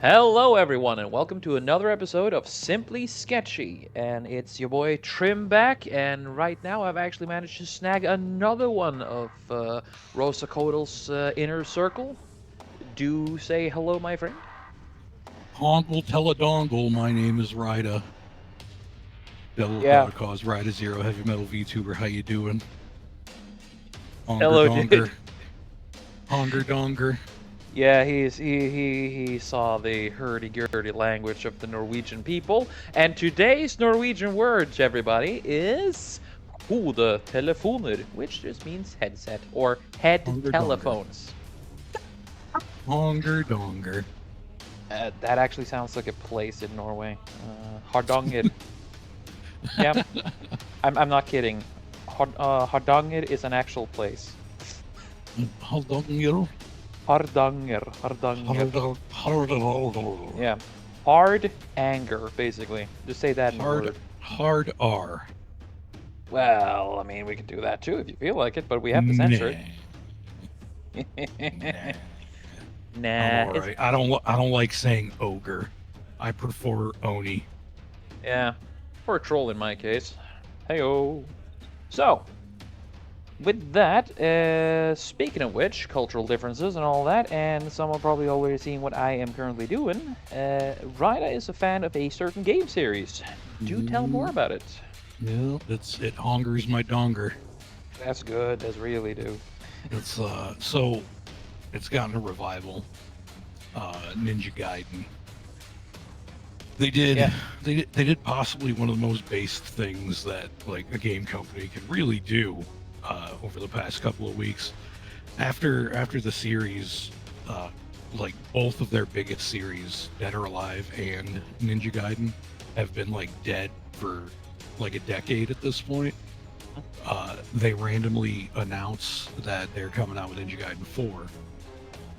Hello, everyone, and welcome to another episode of Simply Sketchy. And it's your boy Trim back, and right now I've actually managed to snag another one of Rosa Kotal's inner circle. Do say hello, my friend. Hongle Teledongle, my name is Ryda. Devil Yeah. Without a Cause, Ryda Zero, Heavy Metal VTuber, how you doing? Honger Hello, dude. Donger, Honger Donger. Yeah, he saw the hurdy-gurdy language of the Norwegian people, and today's Norwegian words, everybody, is hodetelefoner, which just means headset or head Honger Donger. telephones. Honger Donger. That actually sounds like a place in Norway. Hardanger. Yeah, I'm not kidding. Hardanger is an actual place. Haldonger. Hardanger. Yeah. Hard anger, basically. Just say that in a Hard, word. hard R. Well, I mean, we can do that too if you feel like it, but we have to censor Nah. Nah. it. I'm Nah, all it's right. I don't like saying ogre. I prefer Oni. yeah, or a troll in my case. Heyo. So, with that, speaking of which, cultural differences and all that, and someone probably already seen what I am currently doing, Ryda is a fan of a certain game series. Do tell more about it. Yeah, it hongers my donger. That's good. That's really do. It's so it's gotten a revival. Ninja Gaiden. They did Yeah. they did possibly one of the most based things that like a game company could really do over the past couple of weeks. After the series, uh, like both of their biggest series, Dead or Alive and Ninja Gaiden, have been like dead for like a decade at this point. They randomly announce that they're coming out with Ninja Gaiden 4,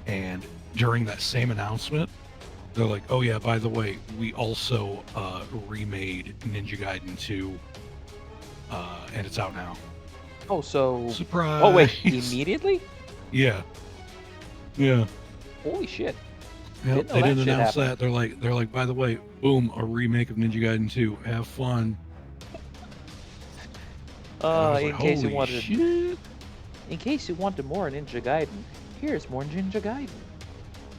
and during that same announcement, they're like, "Oh yeah, by the way, we also remade Ninja Gaiden 2, and it's out now." Oh, so. Oh, wait. Surprise! Immediately? Yeah, yeah, Holy shit. yeah. Didn't know They that didn't shit announce happened. that. They're like, by the way, boom, a remake of Ninja Gaiden 2. Have fun. And I was like, In case you holy wanted. shit! In case you wanted more Ninja Gaiden, here's more Ninja Gaiden.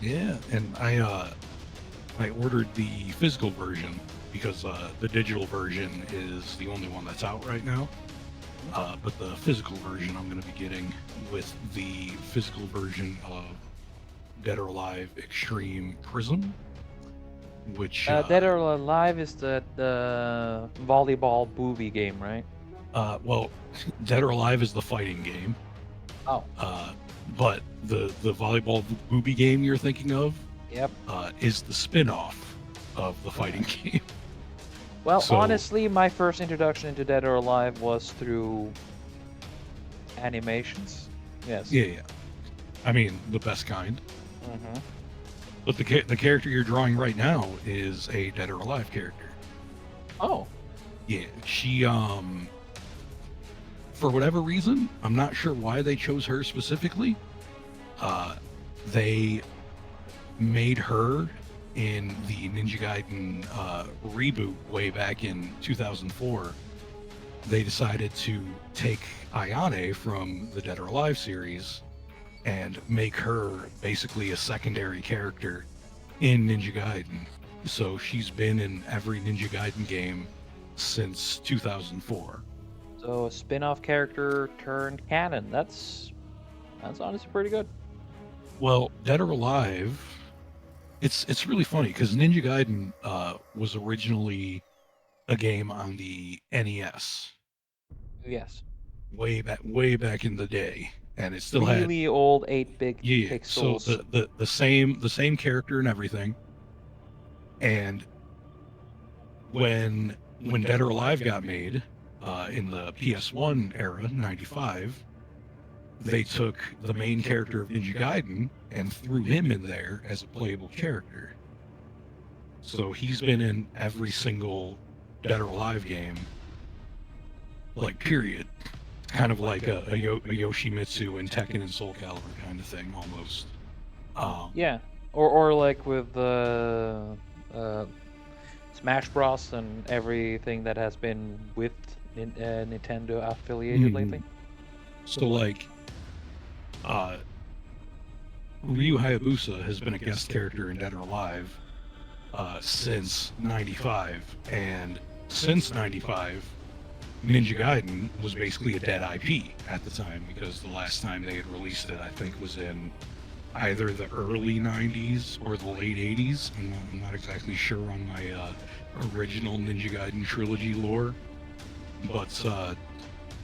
Yeah, and I ordered the physical version because the digital version is the only one that's out right now. But the physical version I'm going to be getting with the physical version of Dead or Alive Extreme Prism, which Dead or Alive is the volleyball booby game, right? well, Dead or Alive is the fighting game, Oh, uh, but the volleyball booby game you're thinking of yep. is the spin-off of the fighting game. Well, So honestly, my first introduction into Dead or Alive was through animations. Yes. yeah, yeah. I mean the best kind. Mm-hmm. But the character you're drawing right now is a Dead or Alive character. Oh, Yeah, she for whatever reason, I'm not sure why they chose her specifically. They made her in the Ninja Gaiden reboot way back in 2004. They decided to take Ayane from the Dead or Alive series and make her basically a secondary character in Ninja Gaiden. So she's been in every Ninja Gaiden game since 2004. so a spin-off character turned canon. That's honestly pretty good. Well, Dead or Alive, it's really funny because Ninja Gaiden was originally a game on the NES Yes. way back in the day, and it still had Really old 8-bit yeah. So pixels. the same character and everything, and when Dead or Alive got made in the PS1 era, '95, they took the main character of Ninja Gaiden and threw him in there as a playable character. So he's been in every single Dead or Alive game, like period. Kind of like a Yoshimitsu and Tekken and Soul Calibur kind of thing almost. Um, Yeah. or like with uh, Smash Bros. And everything that has been with Nintendo affiliated lately. So like, uh, Ryu Hayabusa has been a guest character in Dead or Alive since '95, and since '95, Ninja Gaiden was basically a dead IP at the time because the last time they had released it, I think, was in either the early '90s or the late '80s. I'm not exactly sure on my original Ninja Gaiden trilogy lore, but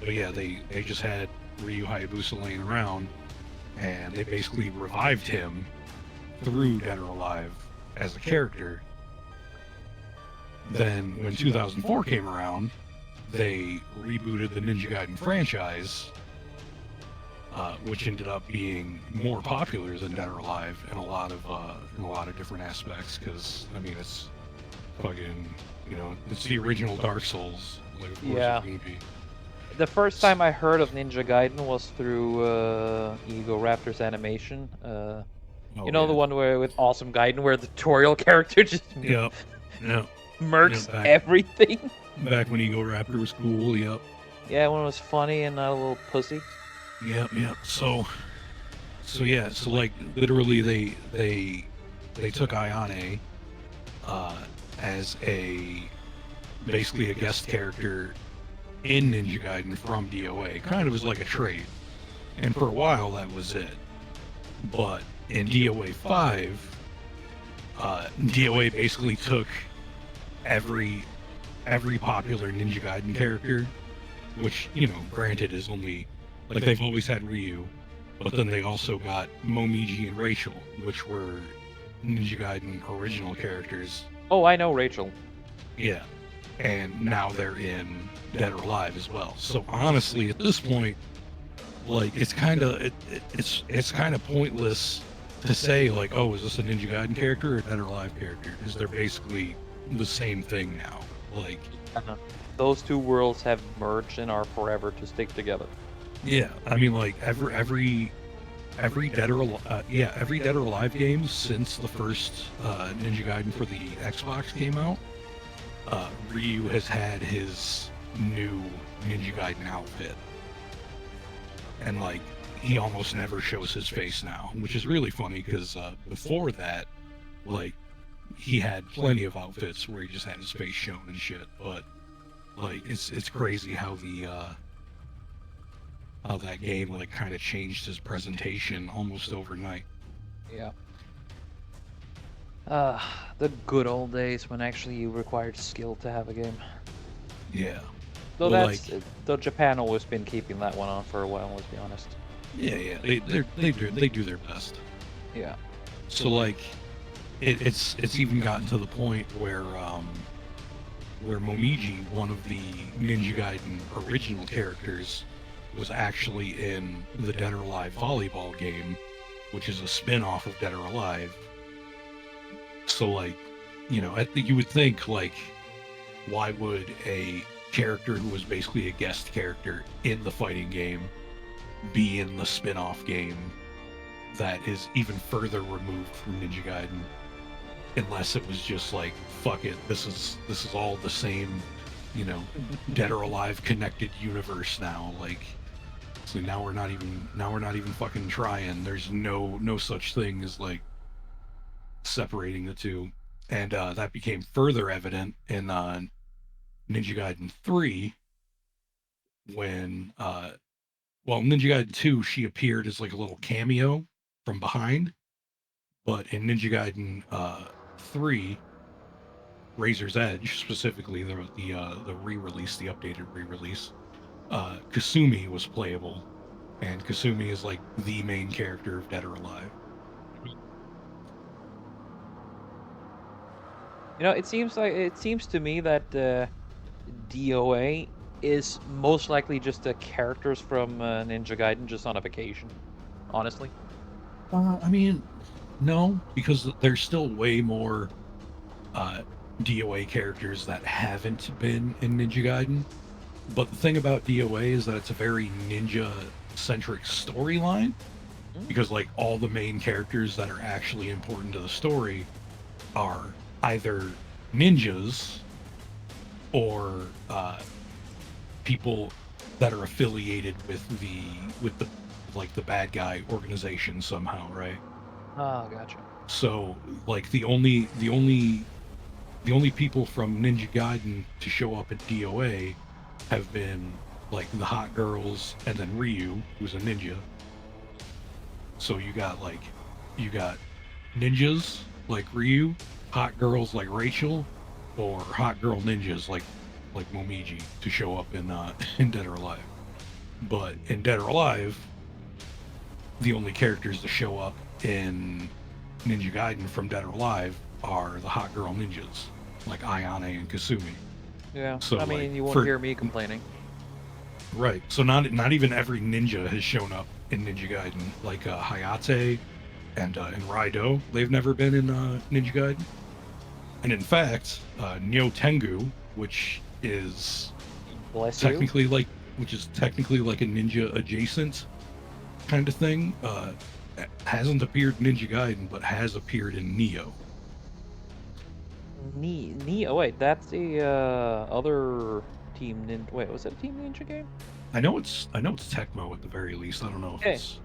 yeah, they just had Ryu Hayabusa laying around, and they basically revived him through Dead or Alive as a character. Then when 2004 came around, they rebooted the Ninja Gaiden franchise, which ended up being more popular than Dead or Alive in a lot of different aspects. Because I mean, it's fucking, it's the original Dark Souls. Like, of course Yeah. it's gonna be. The first time I heard of Ninja Gaiden was through Ego Raptor's animation. Oh, You know, the yeah. one where with Awesome Gaiden where the tutorial character just Yep. Yep. murks back- everything. Back when Ego Raptor was cool. Yep. Yeah, when it was funny and not a little pussy. Yep. So yeah. So like literally they took Ayane as basically a guest character in Ninja Gaiden from DOA, kind of as like a trade. And for a while that was it. But in DOA 5, DOA basically took every popular Ninja Gaiden character, which, granted is only, like, they've always had Ryu, but then they also got Momiji and Rachel, which were Ninja Gaiden original characters. Oh, I know Rachel. Yeah. And now they're in Dead or Alive as well. So honestly, at this point, like, it's kind of it's kind of pointless to say, like, oh, is this a Ninja Gaiden character or a Dead or Alive character? Because they're basically the same thing now. Like, Those two worlds have merged and are forever to stick together. yeah, I mean, like, every Dead or Alive game since the first Ninja Gaiden for the Xbox came out, Ryu has had his new Ninja Gaiden outfit, and like, he almost never shows his face now, which is really funny because before that, like, he had plenty of outfits where he just had his face shown and shit. But like, it's crazy how that game, like, kind of changed his presentation almost overnight. Yeah. The good old days when actually you required skill to have a game. Yeah. Though Well, though Japan always been keeping that one on for a while, let's be honest. Yeah. They do their best. Yeah. So like, it's even gotten to the point where Momiji, one of the Ninja Gaiden original characters, was actually in the Dead or Alive volleyball game, which is a spin-off of Dead or Alive. So like, you would think, like, why would a character who was basically a guest character in the fighting game be in the spin-off game that is even further removed from Ninja Gaiden, unless it was just like, fuck it, this is all the same, Dead or Alive connected universe now. Like, so now we're not even fucking trying. There's no such thing as, like, separating the two. And that became further evident in Ninja Gaiden 3, when Ninja Gaiden 2, she appeared as like a little cameo from behind, but in Ninja Gaiden 3, Razor's Edge, specifically the re-release, the updated re-release, Kasumi was playable, and Kasumi is like the main character of Dead or Alive. It seems to me that DOA is most likely just the characters from Ninja Gaiden just on a vacation. Honestly. I mean, no, because there's still way more DOA characters that haven't been in Ninja Gaiden. But the thing about DOA is that it's a very ninja-centric storyline. because like all the main characters that are actually important to the story are either ninjas or people that are affiliated with the like the bad guy organization somehow, right? Oh, gotcha. So like the only people from Ninja Gaiden to show up at DOA have been like the hot girls and then Ryu, who's a ninja. So you got ninjas like Ryu, hot girls like Rachel, or hot girl ninjas like Momiji to show up in in Dead or Alive. But in Dead or Alive, the only characters to show up in Ninja Gaiden from Dead or Alive are the hot girl ninjas, like Ayane and Kasumi. Yeah, So I like mean, you won't for hear me complaining. right, so not even every ninja has shown up in Ninja Gaiden, like Hayate and Raido. They've never been in Ninja Gaiden. And in fact, Nyo Tengu, which is Bless you. technically like a ninja adjacent kind of thing, hasn't appeared in Ninja Gaiden, but has appeared in Neo. Oh wait, that's the other Team Ninja. Wait, was it a Team Ninja game? I know it's Tecmo at the very least. I don't know if Okay. it's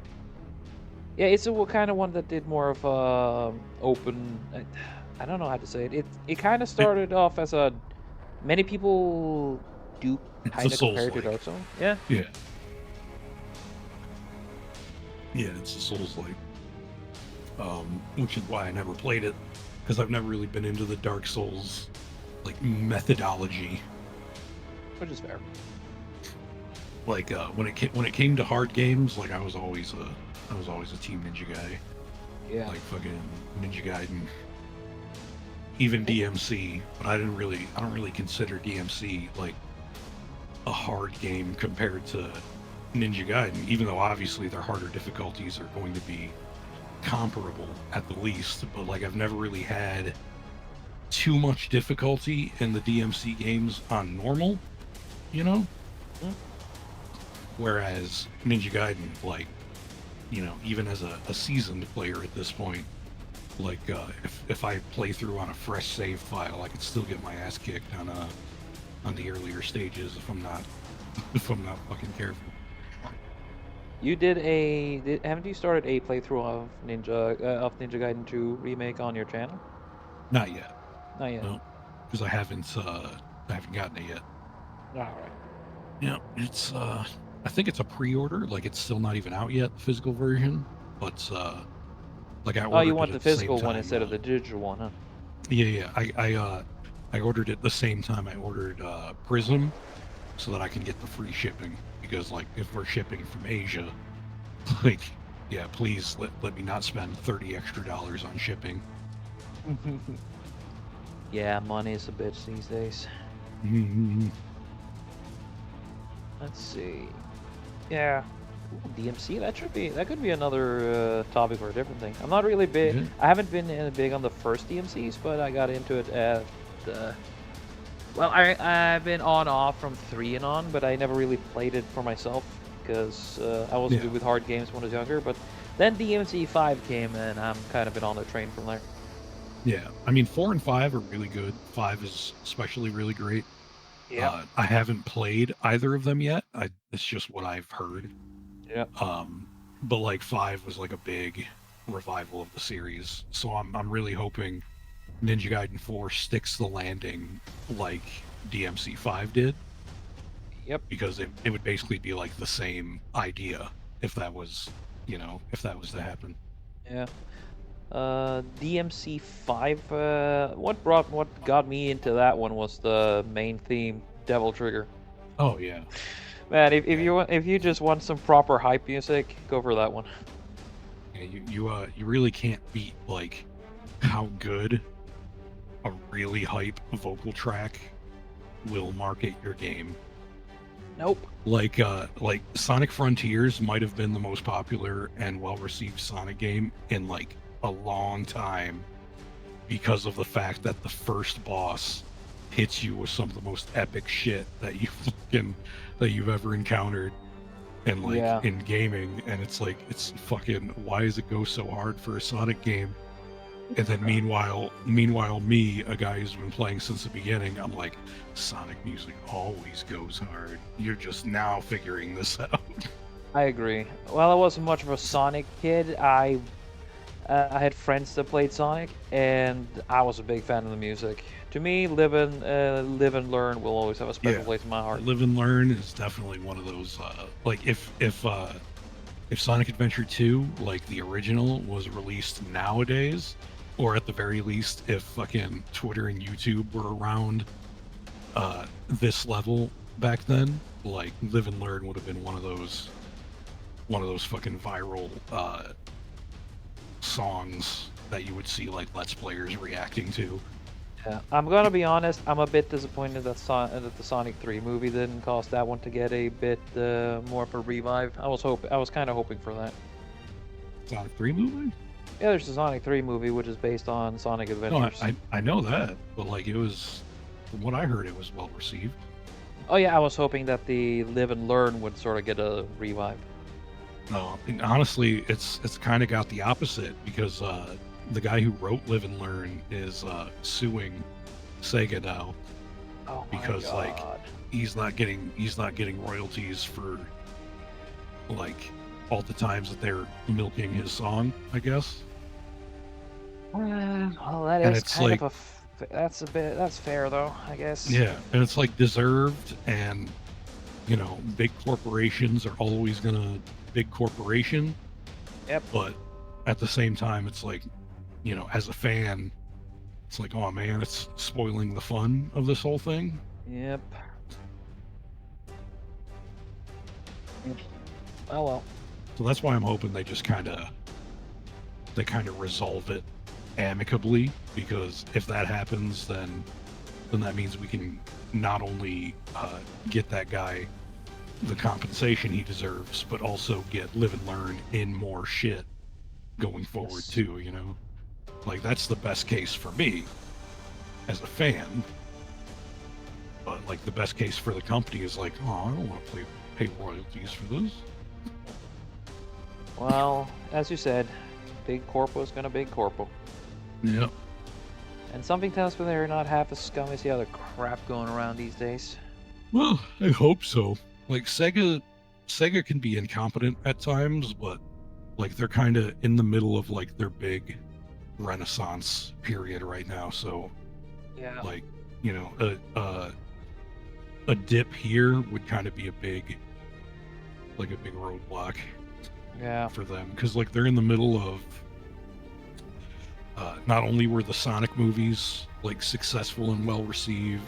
Yeah, it's a kind of one that did more of open. I don't know how to say it. It kind of it, started off as a many people do it's a kind of Souls compare it to like. Dark Souls. Yeah. Yeah. Yeah, it's a Souls like. Which is why I never played it, because I've never really been into the Dark Souls like methodology. Which is fair. Like when it came to hard games, like I was always a Team Ninja guy. Yeah. Like fucking Ninja Gaiden, even DMC, but I don't really consider DMC like a hard game compared to Ninja Gaiden, even though obviously their harder difficulties are going to be comparable at the least. But like I've never really had too much difficulty in the DMC games on normal, you know? Mm. Whereas Ninja Gaiden, like, you know, even as a seasoned player at this point, like if I play through on a fresh save file, I could still get my ass kicked on the earlier stages if I'm not fucking careful. You haven't you started a playthrough of Ninja Gaiden 2 remake on your channel? Not yet, Not yet. no, because I haven't gotten it yet. All right. Yeah, it's I think it's a pre-order, like it's still not even out yet, the physical version, but like I Oh, you ordered it want the at the same physical one time. instead of the digital one, huh? Yeah, I ordered it the same time I ordered Prism, so that I can get the free shipping, because like if we're shipping from Asia, like yeah, please let me not spend $30 extra on shipping. Yeah, money is a bitch these days. Mhm. Let's see. Yeah. Ooh, DMC, that could be another topic for a different thing. I'm not really big. Yeah. I haven't been big on the first DMCs, but I got into it at the. Well, I've been on off from 3 and on, but I never really played it for myself because I wasn't Yeah. good with hard games when I was younger. But then DMC 5 came, and I'm kind of been on the train from there. Yeah, I mean 4 and 5 are really good. 5 is especially really great. Yeah. I haven't played either of them yet. It's just what I've heard. Yeah. But like 5 was like a big revival of the series, so I'm really hoping Ninja Gaiden 4 sticks the landing like DMC 5 did, Yep. because it would basically be like the same idea if that was, if that was to happen. Yeah. DMC 5. What got me into that one was the main theme, Devil Trigger. Oh yeah. Man, if Yeah. if you just want some proper hype music, go for that one. Yeah, you really can't beat like how good a really hype vocal track will market your game. Nope. Like Sonic Frontiers might have been the most popular and well-received Sonic game in like a long time, because of the fact that the first boss hits you with some of the most epic shit that you've ever encountered, and like Yeah. in gaming, and it's like it's fucking why does it go so hard for a Sonic game? And then meanwhile, me, a guy who's been playing since the beginning, I'm like, Sonic music always goes hard. You're just now figuring this out. I agree. Well, I wasn't much of a Sonic kid. I had friends that played Sonic, and I was a big fan of the music. To me, Live and Learn will always have a special Yeah, place in my heart. Live and Learn is definitely one of those. Like if Sonic Adventure 2, like the original, was released nowadays, or at the very least, if fucking Twitter and YouTube were around this level back then, like Live and Learn would have been one of those fucking viral songs that you would see like Let's Players reacting to. Yeah, I'm gonna be honest. I'm a bit disappointed that that the Sonic 3 movie didn't cause that one to get a bit more of a revive. I was kind of hoping for that. Sonic 3 movie? Yeah, there's a Sonic 3 movie which is based on Sonic No, Adventures. I know that, but like it was, from what I heard, it was well received. Oh yeah, I was hoping that the Live and Learn would sort of get a revive. No, and honestly, it's kind of got the opposite because the guy who wrote Live and Learn is suing Sega now Oh my because like god. he's not getting royalties for like all the times that they're milking his song, I guess. Well, that And is it's kind like, of that's fair though, I guess. yeah, and it's like deserved, and you know, big corporations are always gonna big corporation, Yep. but at the same time, it's like, you know, as a fan, it's like, oh man, it's spoiling the fun of this whole thing. Yep. Yep. Oh well. So that's why I'm hoping they kind of resolve it amicably, because if that happens, then that means we can not only get that guy the compensation he deserves, but also get Live and Learn in more shit going forward Yes. too. You know, like that's the best case for me as a fan. But like the best case for the company is like, oh, I don't want to pay royalties for this. Well, as you said, big corpo's gonna big corpo. Yeah. And something tells me they're not half as scum as the other crap going around these days. Well, I hope so. Like Sega can be incompetent at times, but like they're kind of in the middle of like their big renaissance period right now. So Yeah. like, you know, a dip here would kind of be a big roadblock Yeah. for them, because like they're in the middle of not only were the Sonic movies like successful and well received,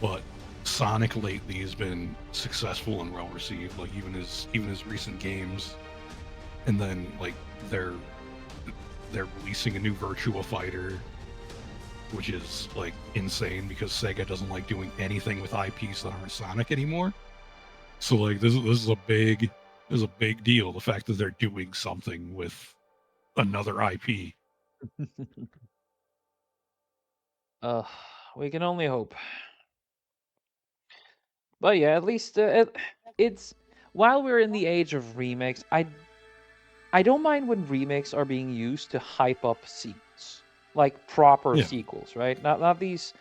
but Sonic lately has been successful and well received, like even his recent games. And then like they're releasing a new Virtua Fighter, which is like insane because Sega doesn't like doing anything with IPs that aren't Sonic anymore. So like this is a big deal. The fact that they're doing something with another IP. Uh, we can only hope. But yeah, at least it's while we're in the age of remakes, I don't mind when remakes are being used to hype up sequels, like proper Yeah, sequels, right? Not these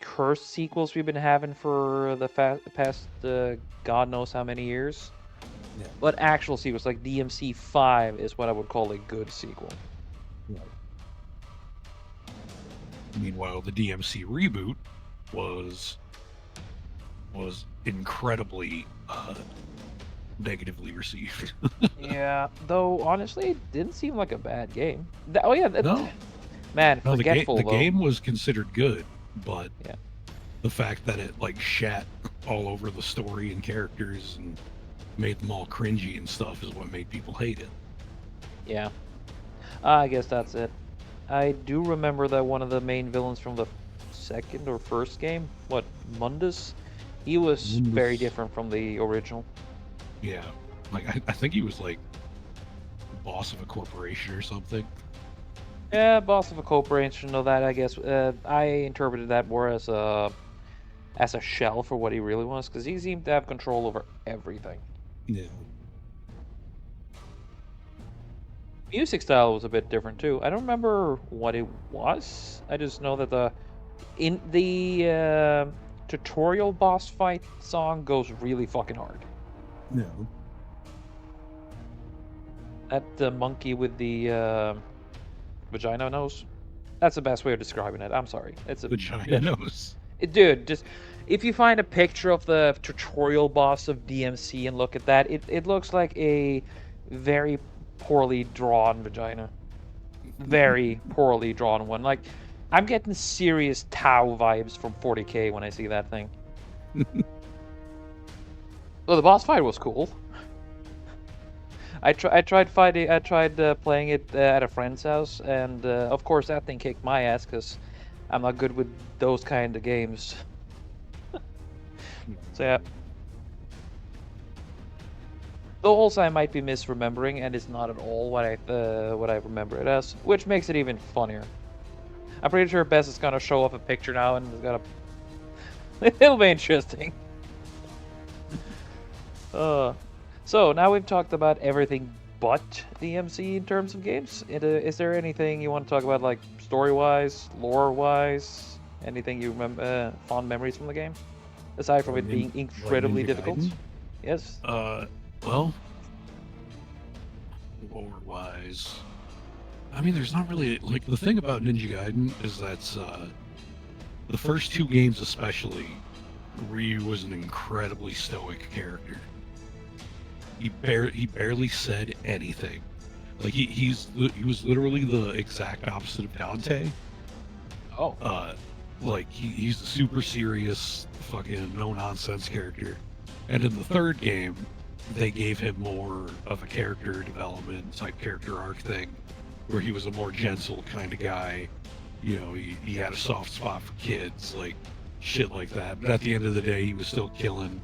cursed sequels we've been having for the past God knows how many years, yeah. but actual sequels like DMC 5 is what I would call a good sequel. Meanwhile, the DMC reboot was incredibly negatively received. Yeah, though honestly, it didn't seem like a bad game. Oh yeah, No, man, no, forgetful the though. game was considered good, but Yeah. the fact that it like shat all over the story and characters and made them all cringy and stuff is what made people hate it. Yeah, I guess that's it. I do remember that one of the main villains from the second or first game, what, Mundus? He was very Mundus. different from the original. Yeah, like I think he was like boss of a corporation or something. Yeah, boss of a corporation, know that, I guess. I interpreted that more as a shell for what he really was, because he seemed to have control over everything. Yeah. Music style was a bit different too. I don't remember what it was. I just know that the tutorial boss fight song goes really fucking hard. Yeah. That monkey with the vagina nose. That's the best way of describing it. I'm sorry. It's a Vagina nose. dude. Just if you find a picture of the tutorial boss of DMC and look at that, it looks like a very poorly drawn vagina. Very poorly drawn one. Like, I'm getting serious Tau vibes from 40K when I see that thing. Well, the boss fight was cool. I tried playing it at a friend's house, and of course that thing kicked my ass because I'm not good with those kind of games. So yeah. Though also I might be misremembering, and it's not at all what I remember it as, which makes it even funnier. I'm pretty sure Bess is gonna show up a picture now, and it's gonna it'll be interesting. So now we've talked about everything but DMC in terms of games. Is there anything you want to talk about, like story-wise, lore-wise, anything you remember, fond memories from the game, aside from it being incredibly difficult? Gaiden? Yes. Well, lore-wise, I mean, there's not really like the thing about Ninja Gaiden is that's the first two games especially. Ryu was an incredibly stoic character. He barely said anything. Like he was literally the exact opposite of Dante. Oh. Like he's a super serious, fucking no nonsense character. And in the third game, they gave him more of a character development type character arc thing, where he was a more gentle kind of guy. You know, he had a soft spot for kids, like shit like that. But at the end of the day, he was still killing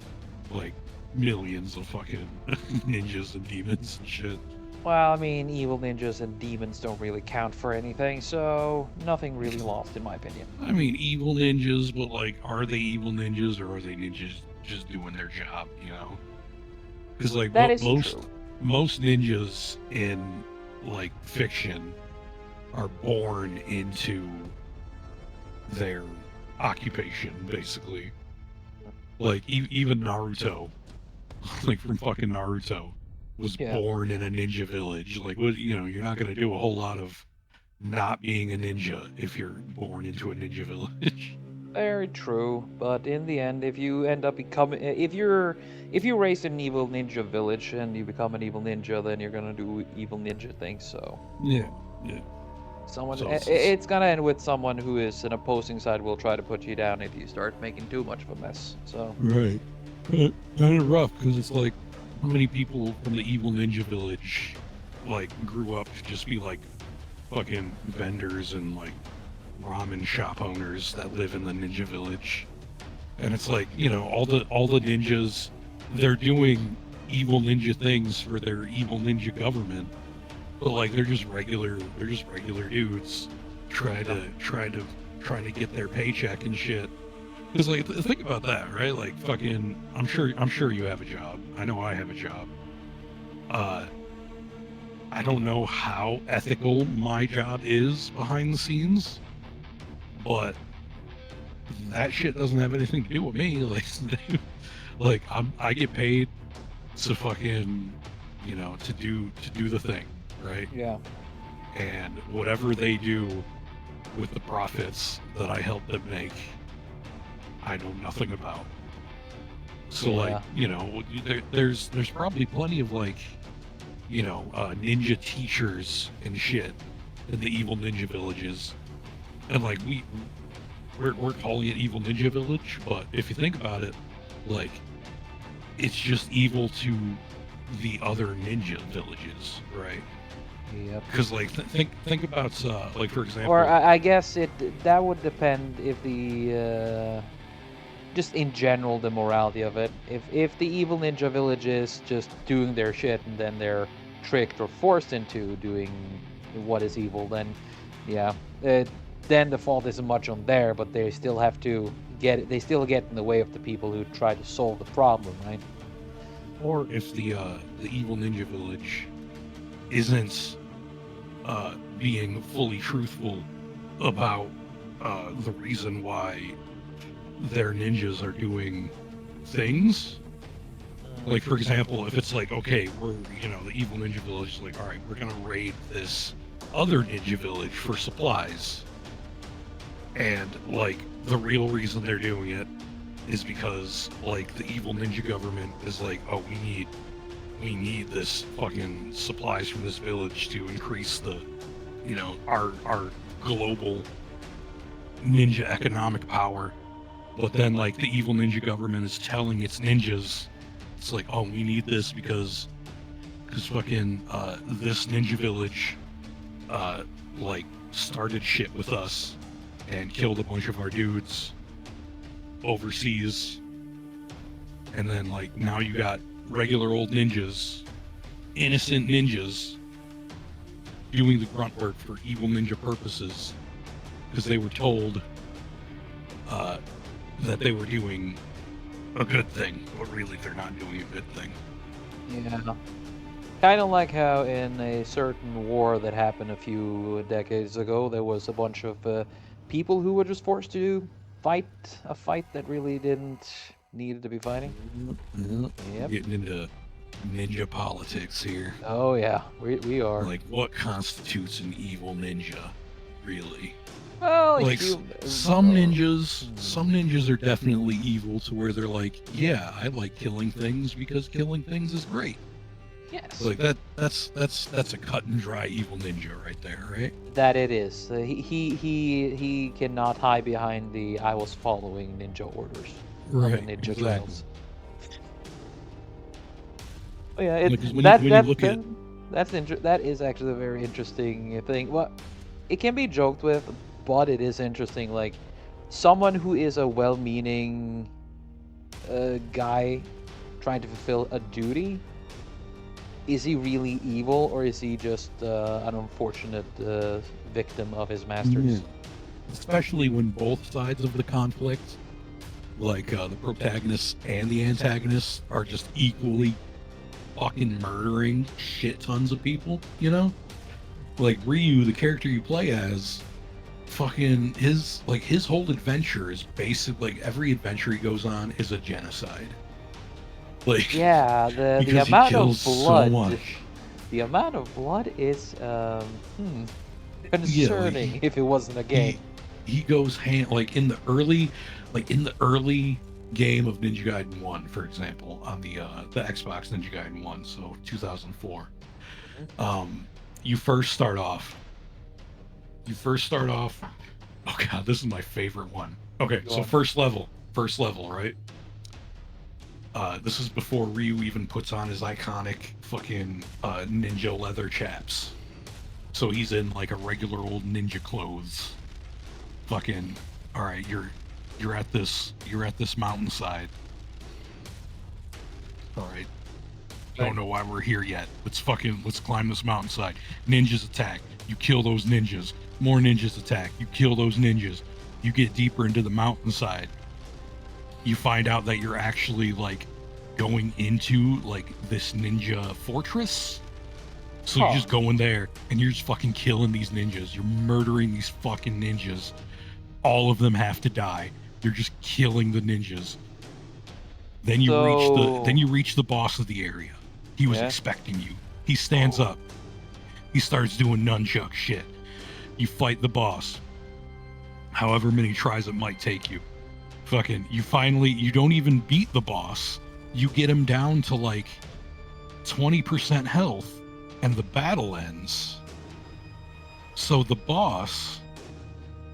like millions of fucking ninjas and demons and shit. Well, I mean, evil ninjas and demons don't really count for anything, so nothing really lost in my opinion. I mean, evil ninjas, but like, are they evil ninjas or are they ninjas just doing their job? You know, because like That is most true. most ninjas in like fiction are born into their occupation, basically. Like even Naruto, like from fucking Naruto, was Yeah. born in a ninja village. Like, what, you know, you're not gonna do a whole lot of not being a ninja if you're born into a ninja village. Very true, but in the end, if you end up becoming, if you raise an evil ninja village and you become an evil ninja, then you're gonna do evil ninja things. So Yeah. someone, So it's gonna end with someone who is an opposing side will try to put you down if you start making too much of a mess. So right. Kind of rough because it's like how many people from the evil ninja village like grew up to just be like fucking vendors and like ramen shop owners that live in the ninja village. And it's like, you know, all the ninjas, they're doing evil ninja things for their evil ninja government, but like they're just regular dudes trying to get their paycheck and shit. Because like think about that, right? Like fucking I'm sure you have a job. I know I have a job. I don't know how ethical my job is behind the scenes, but that shit doesn't have anything to do with me. Like I get paid to fucking, you know, to do the thing, right? yeah, And whatever they do with the profits that I help them make, I know nothing about. So Yeah. like, you know, there's probably plenty of like, you know, ninja teachers and shit in the evil ninja villages, and like we're calling it evil ninja village, but if you think about it, like it's just evil to the other ninja villages, right? yep. Because like think about like for example, Or I guess that would depend if the just in general the morality of it. If the evil ninja village is just doing their shit and then they're tricked or forced into doing what is evil, then yeah, then the fault isn't much on there, but they still have to get it. They still get in the way of the people who try to solve the problem, right? or if the evil ninja village isn't being fully truthful about the reason why their ninjas are doing things. Like, for example, if it's like, okay, we're, the evil ninja village is like, all right, we're gonna raid this other ninja village for supplies, and like the real reason they're doing it is because like the evil ninja government is like, oh, we need this fucking supplies from this village to increase the, our global ninja economic power. But then like the evil ninja government is telling its ninjas, it's like, oh, we need this because fucking this ninja village like started shit with us and killed a bunch of our dudes overseas. And then like now you got regular old ninjas, innocent ninjas, doing the grunt work for evil ninja purposes because they were told that they were doing a good thing, but really they're not doing a good thing. Yeah. Kind of like how in a certain war that happened a few decades ago, there was a bunch of people who were just forced to fight a fight that really didn't need to be fighting. Yep. Getting into ninja politics here. Oh yeah, we are. Like, what constitutes an evil ninja, really? Well, Like, some ninjas are definitely evil to where they're like, yeah, I like killing things because killing things is great. Yes. Like that's a cut and dry evil ninja right there, right? That it is. He cannot hide behind the "I was following ninja orders" of the ninja exactly. trials. Oh yeah, Like, that is actually a very interesting thing. Well, it can be joked with, but it is interesting. Like someone who is a well-meaning guy trying to fulfill a duty. Is he really evil, or is he just an unfortunate victim of his masters? Especially when both sides of the conflict, like the protagonists and the antagonists, are just equally fucking murdering shit tons of people, Like Ryu, the character you play as, fucking his whole adventure is like every adventure he goes on is a genocide. Like, yeah, the amount of blood, the amount of blood is concerning. Yeah, if it wasn't a game, he goes hand like in the early game of Ninja Gaiden 1, for example, on the Xbox Ninja Gaiden 1, so 2004. You first start off. Oh god, this is my favorite one. Okay, so first level, right? This is before Ryu even puts on his iconic fucking ninja leather chaps. So he's in like a regular old ninja clothes. Fucking, all right, you're at this mountainside. All right, don't know why we're here yet. Let's climb this mountainside. Ninjas attack. You kill those ninjas. More ninjas attack. You kill those ninjas. You get deeper into the mountainside. You find out that you're actually like going into like this ninja fortress. So you just go in there and you're just fucking killing these ninjas. You're murdering these fucking ninjas. All of them have to die. You're just killing the ninjas. Then you reach the boss of the area. He was expecting you. He stands up. He starts doing nunchuck shit. You fight the boss. However many tries it might take you. Fucking, you don't even beat the boss. You get him down to like 20% health and the battle ends. So the boss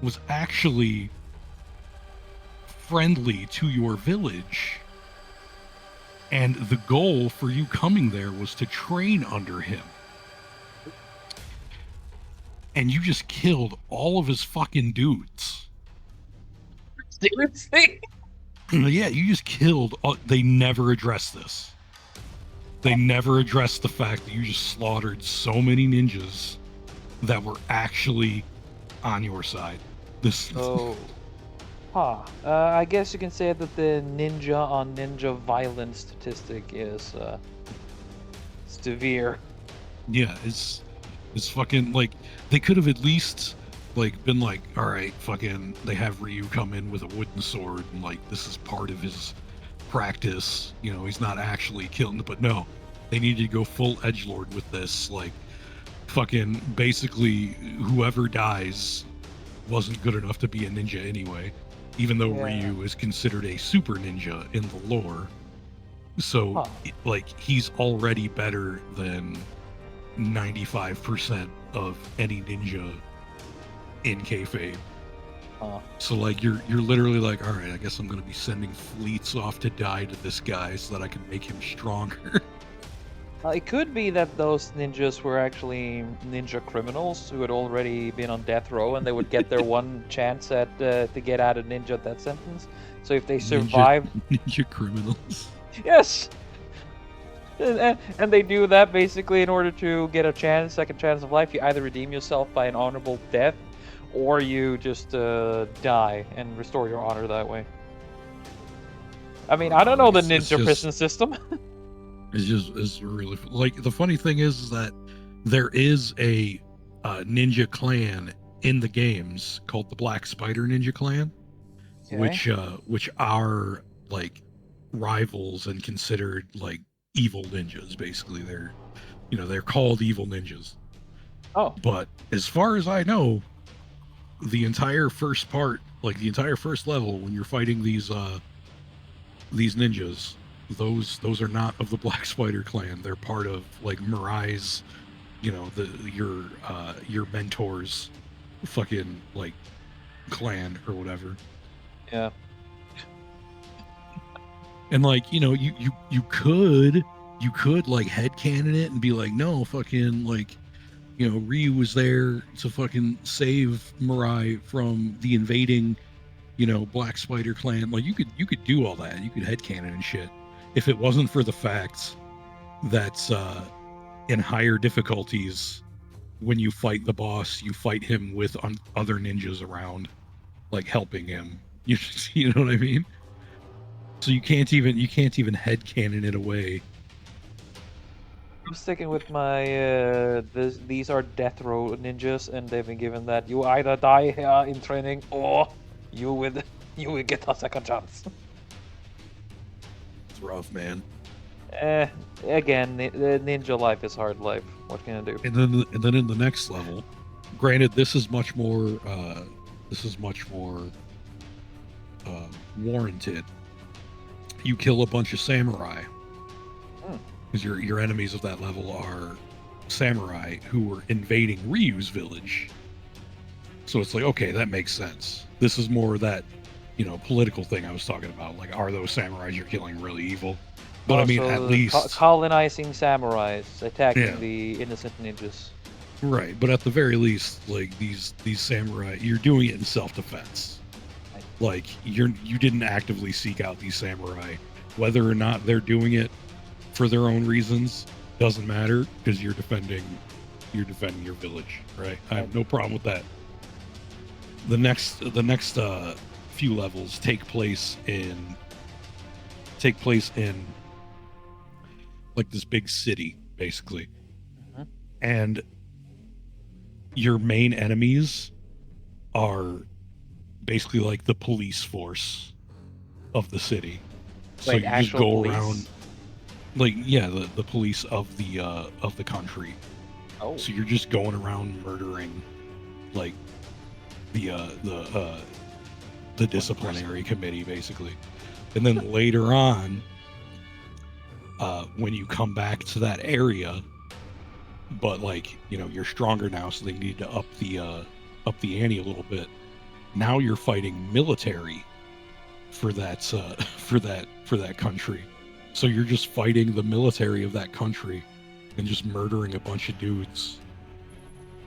was actually friendly to your village. And the goal for you coming there was to train under him. And you just killed all of his fucking dudes. Seriously? Yeah, you just killed. They never addressed this. They never addressed the fact that you just slaughtered so many ninjas that were actually on your side. I guess you can say that the ninja on ninja violence statistic is severe. Yeah, it's fucking like they could have at least like been like, all right, fucking they have Ryu come in with a wooden sword and like this is part of his practice, you know, he's not actually killing, but no, they needed to go full edgelord with this, like fucking basically whoever dies wasn't good enough to be a ninja anyway, even though Yeah. Ryu is considered a super ninja in the lore. So Huh. like he's already better than 95% of any ninja in kayfabe. Huh. So like you're literally like, all right, I guess I'm gonna be sending fleets off to die to this guy so that I can make him stronger. It could be that those ninjas were actually ninja criminals who had already been on death row, and they would get their one chance at to get out of ninja death sentence. So if they survive, ninja criminals. yes, and they do that basically in order to get a chance, second chance of life. You either redeem yourself by an honorable death, or you just die and restore your honor that way. I mean, I don't know the ninja prison system. It's really like the funny thing is that there is a ninja clan in the games called the Black Spider Ninja Clan, Okay. which are like rivals and considered like evil ninjas. Basically, they're called evil ninjas. Oh, But as far as I know, the entire first part, like the entire first level, when you're fighting these ninjas, those are not of the Black Spider clan. They're part of like Mirai's, you know, your mentor's fucking like clan or whatever. yeah. And like, you know, you could like headcanon it and be like, no, fucking like, you know, Ryu was there to fucking save Mirai from the invading, you know, Black Spider clan. Like you could do all that. You could headcanon and shit. If it wasn't for the fact that in higher difficulties, when you fight the boss, you fight him with other ninjas around, like helping him. You know what I mean? So you can't even headcanon it away. I'm sticking with my these are death row ninjas, and they've been given that you either die here in training or you will you will get a second chance. It's rough, man. Again, the ninja life is hard life. What can I do? And then in the next level, granted, this is much more warranted. You kill a bunch of samurai because your enemies of that level are samurai who were invading Ryu's village. So it's like, okay, that makes sense. This is more that, you know, political thing I was talking about. Like, are those samurais you're killing really evil? But I mean, Also, at least colonizing samurais attacking Yeah. the innocent ninjas. right. But at the very least, like these samurai, you're doing it in self-defense. Like you didn't actively seek out these samurai. Whether or not they're doing it for their own reasons doesn't matter because you're defending your village, right? I have no problem with that. The next few levels take place in like this big city, basically. Mhm. And your main enemies are basically like the police force of the city. So Wait, you just actual go police? around, like, yeah, the police of the country. Oh, So you're just going around murdering like the disciplinary committee, basically. And then later on, when you come back to that area, but like, you know, you're stronger now, so they need to up the ante a little bit. Now you're fighting military for that for that country. So you're just fighting the military of that country and just murdering a bunch of dudes.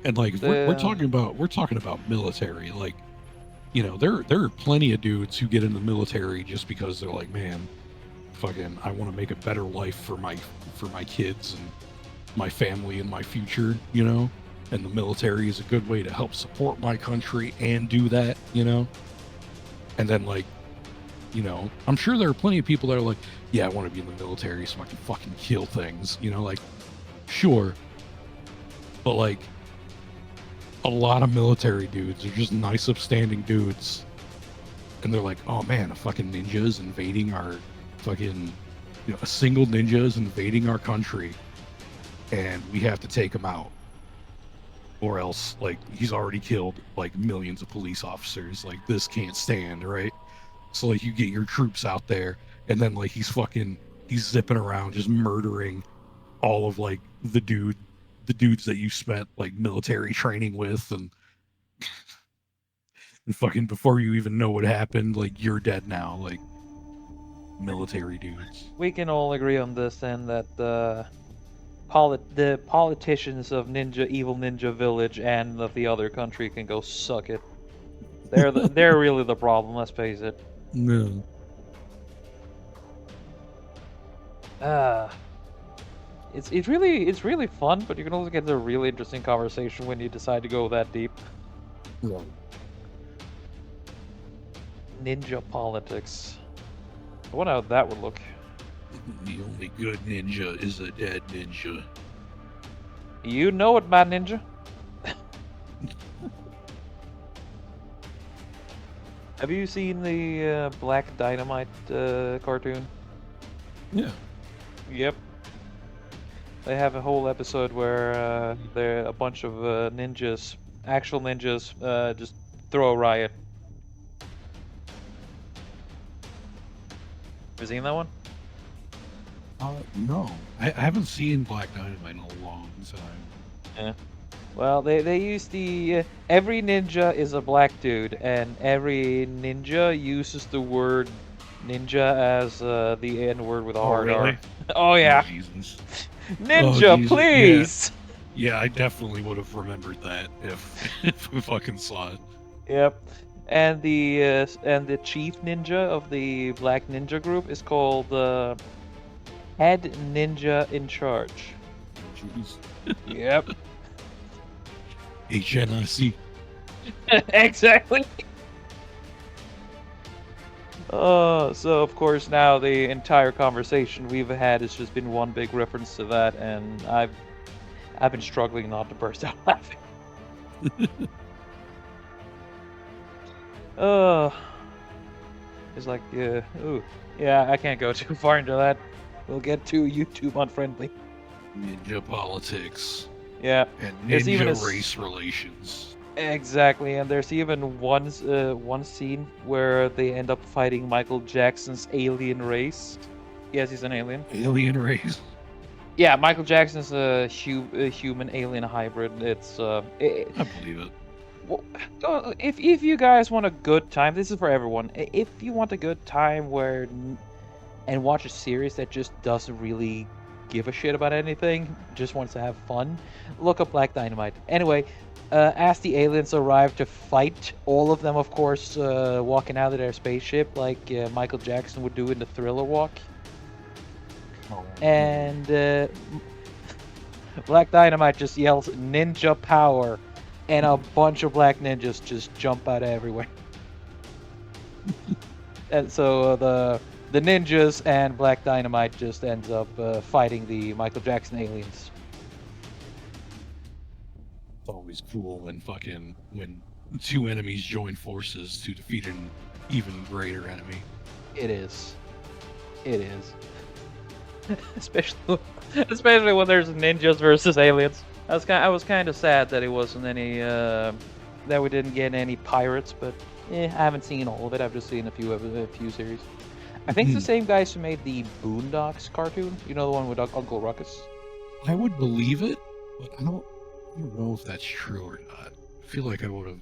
And like we're talking about military, like, you know, there are plenty of dudes who get in the military just because they're like, man, fucking, I want to make a better life for my kids and my family and my future, you know. And the military is a good way to help support my country and do that, you know. And then, like, you know, I'm sure there are plenty of people that are like, yeah, I want to be in the military so I can fucking kill things. You know, like, sure. But, like, a lot of military dudes are just nice, upstanding dudes. And they're like, oh man, a fucking ninja is invading our fucking, you know, a single ninja is invading our country. And we have to take him out. Or else, like, he's already killed, like, millions of police officers. Like, this can't stand, right? So, like, you get your troops out there, and then, like, he's zipping around just murdering all of, like, the dudes that you spent, like, military training with, and fucking before you even know what happened, like, you're dead now, like, military dudes. We can all agree on this then that the politicians of Evil Ninja Village and of the other country can go suck it. They're really the problem. Let's face it. No. It's really fun, but you can also get into a really interesting conversation when you decide to go that deep. No. Ninja politics. I wonder how that would look. The only good ninja is a dead ninja. You know it, bad ninja. Have you seen the Black Dynamite cartoon? Yeah. Yep. They have a whole episode where there a bunch of ninjas, actual ninjas, just throw a riot. Have you seen that one? No. I haven't seen Black Dynamite in a long time. Yeah. Well, they use the every ninja is a black dude, and every ninja uses the word ninja as the N word with a hard really? R. Oh yeah. Oh, Jesus. Ninja, Oh, Jesus. please. Yeah, I definitely would have remembered that if we fucking saw it. Yep. And the chief ninja of the Black Ninja group is called Head Ninja in Charge. Jeez. Yep. HNIC. Exactly. So of course now the entire conversation we've had has just been one big reference to that, and I've been struggling not to burst out laughing. It's like, ooh, yeah, I can't go too far into that. We'll get too YouTube unfriendly. Ninja politics. Yeah. And There's even ninja race relations. Exactly, and there's even one scene where they end up fighting Michael Jackson's alien race. Yes, he's an alien. Alien race. Yeah, Michael Jackson's a human alien hybrid. It's I believe it. Well, if you guys want a good time, this is for everyone. If you want a good time and watch a series that just doesn't really give a shit about anything, just wants to have fun, look up Black Dynamite. Anyway, as the aliens arrive to fight, all of them, of course, walking out of their spaceship like Michael Jackson would do in the Thriller walk. Oh. And Black Dynamite just yells "Ninja Power," and a bunch of black ninjas just jump out of everywhere. And so the ninjas and Black Dynamite just ends up fighting the Michael Jackson aliens. It's always cool when two enemies join forces to defeat an even greater enemy. It is. Especially when there's ninjas versus aliens. I was kind of sad that it wasn't any that we didn't get any pirates, but I haven't seen all of it. I've just seen a few series. I think it's the same guys who made the Boondocks cartoon. You know, the one with Uncle Ruckus. I would believe it, but I don't know if that's true or not. I feel like I would have.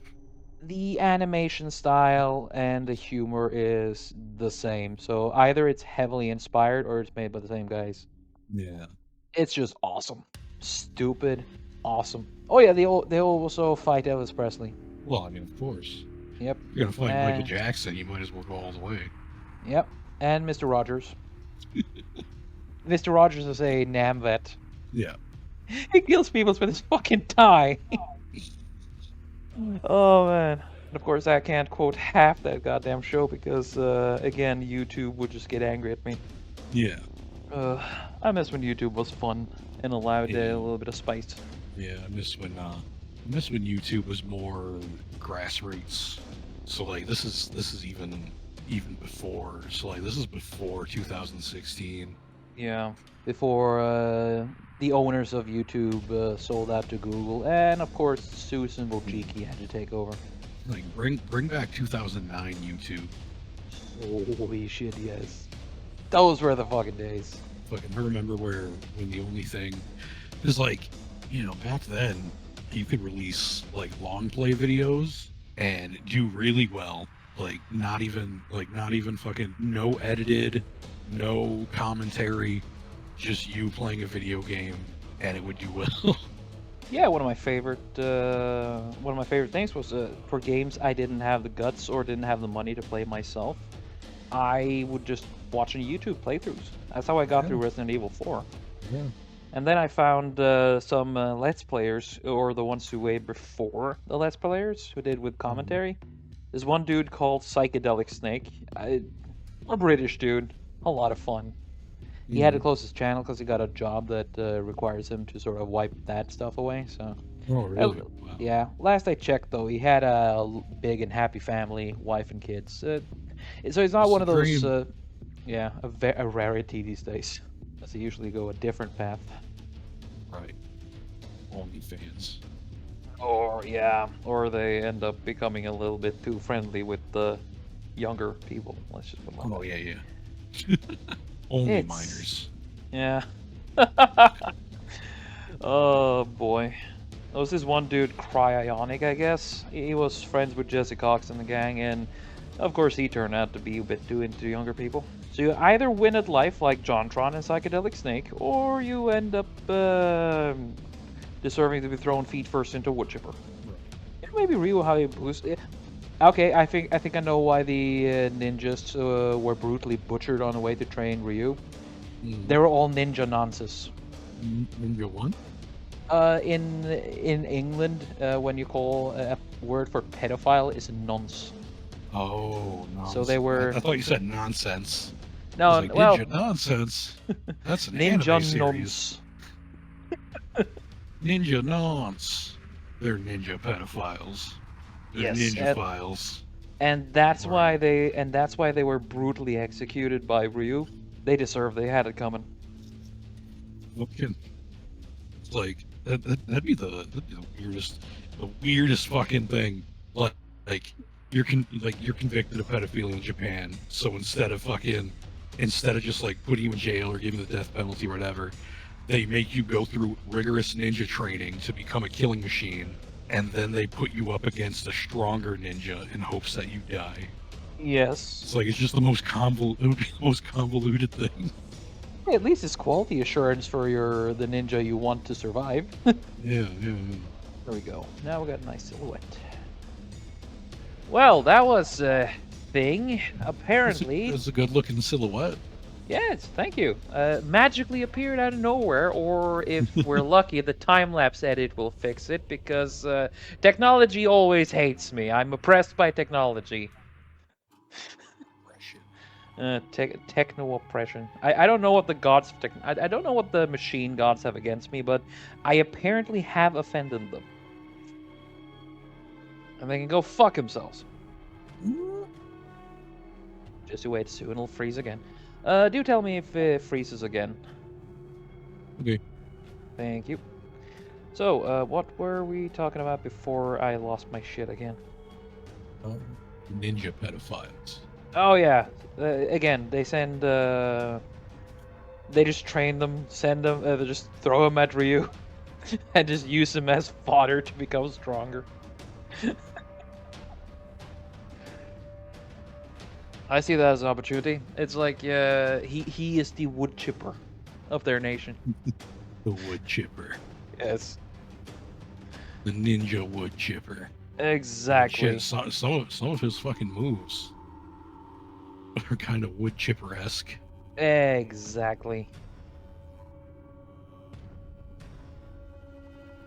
The animation style and the humor is the same, so either it's heavily inspired or it's made by the same guys. Yeah. It's just awesome. Stupid. Awesome. Oh yeah, they also fight Elvis Presley. Well, I mean, of course. Yep. If you're gonna fight Michael Jackson, you might as well go all the way. Yep. And Mr. Rogers. Mr. Rogers is a Nam vet. Yeah. He kills people with his fucking tie. Oh man. And of course, I can't quote half that goddamn show because, again, YouTube would just get angry at me. Yeah. Uh, I miss when YouTube was fun and allowed Yeah. a little bit of spice. Yeah, I miss when YouTube was more grassroots. So like this is even before. So like this is before 2016. Yeah, before the owners of YouTube sold out to Google, and of course Susan Wojcicki had to take over. Like bring back 2009 YouTube. Holy shit, yes. Those were the fucking days. Fucking I remember when the only thing is like, back then you could release like long play videos and do really well. Not even fucking no edited, no commentary, just you playing a video game and it would do well. Yeah, one of my favorite things was for games I didn't have the guts or didn't have the money to play myself. I would just watch YouTube playthroughs. That's how I got through Resident Evil 4. Yeah. And then I found some Let's Players, or the ones who made before the Let's Players, who did with commentary. There's one dude called Psychedelic Snake. A British dude. A lot of fun. He had to close his channel because he got a job that requires him to sort of wipe that stuff away. So. Oh, really? Wow. Yeah. Last I checked, though, he had a big and happy family, wife and kids. So he's not one of those. A rarity these days. As they usually go a different path. Right. OnlyFans. Or they end up becoming a little bit too friendly with the younger people. Let's just put it like that. Yeah. Only minors. Yeah. Oh boy. There was this one dude, Ayane, I guess. He was friends with Jesse Cox and the gang, and of course he turned out to be a bit too into younger people. So you either win at life like JonTron and Psychedelic Snake, or you end up deserving to be thrown feet first into wood chipper. Yeah, maybe Ryu how he boost. Okay, I think I know why the ninjas were brutally butchered on the way to train Ryu. They were all ninja nonces. Ninja one? In England, when you call a word for pedophile is nonce. Oh, nonsense. So they were. I thought you said nonsense. No, like, well, ninja nonsense. That's an ninja anime series. nonce. Ninja nonce. They're ninja pedophiles. They're ninja files. And that's why they were brutally executed by Ryu. They they had it coming. It's like that'd be the weirdest fucking thing. Like you're convicted of pedophilia in Japan, so instead of just like putting you in jail or giving you the death penalty or whatever, they make you go through rigorous ninja training to become a killing machine, and then they put you up against a stronger ninja in hopes that you die. Yes. It's like it's just the most convoluted thing. At least it's quality assurance for the ninja you want to survive. Yeah. There we go. Now we got a nice silhouette. Well, that was a thing. Apparently, that's a good-looking silhouette. Yes, thank you. Magically appeared out of nowhere, or if we're lucky, the time-lapse edit will fix it, because technology always hates me. I'm oppressed by technology. Techno oppression. I don't know what the gods of I don't know what the machine gods have against me, but I apparently have offended them. And they can go fuck themselves. Just you wait, soon it'll freeze again. Do tell me if it freezes again. Okay. Thank you. So, what were we talking about before I lost my shit again? Ninja pedophiles. Oh yeah. Again, they send. They just train them, send them, just throw them at Ryu, and just use them as fodder to become stronger. I see that as an opportunity. It's like he is the wood chipper of their nation. The wood chipper. Yes. The ninja wood chipper. Exactly. Shit, some of his fucking moves are kind of wood chipper-esque. Exactly.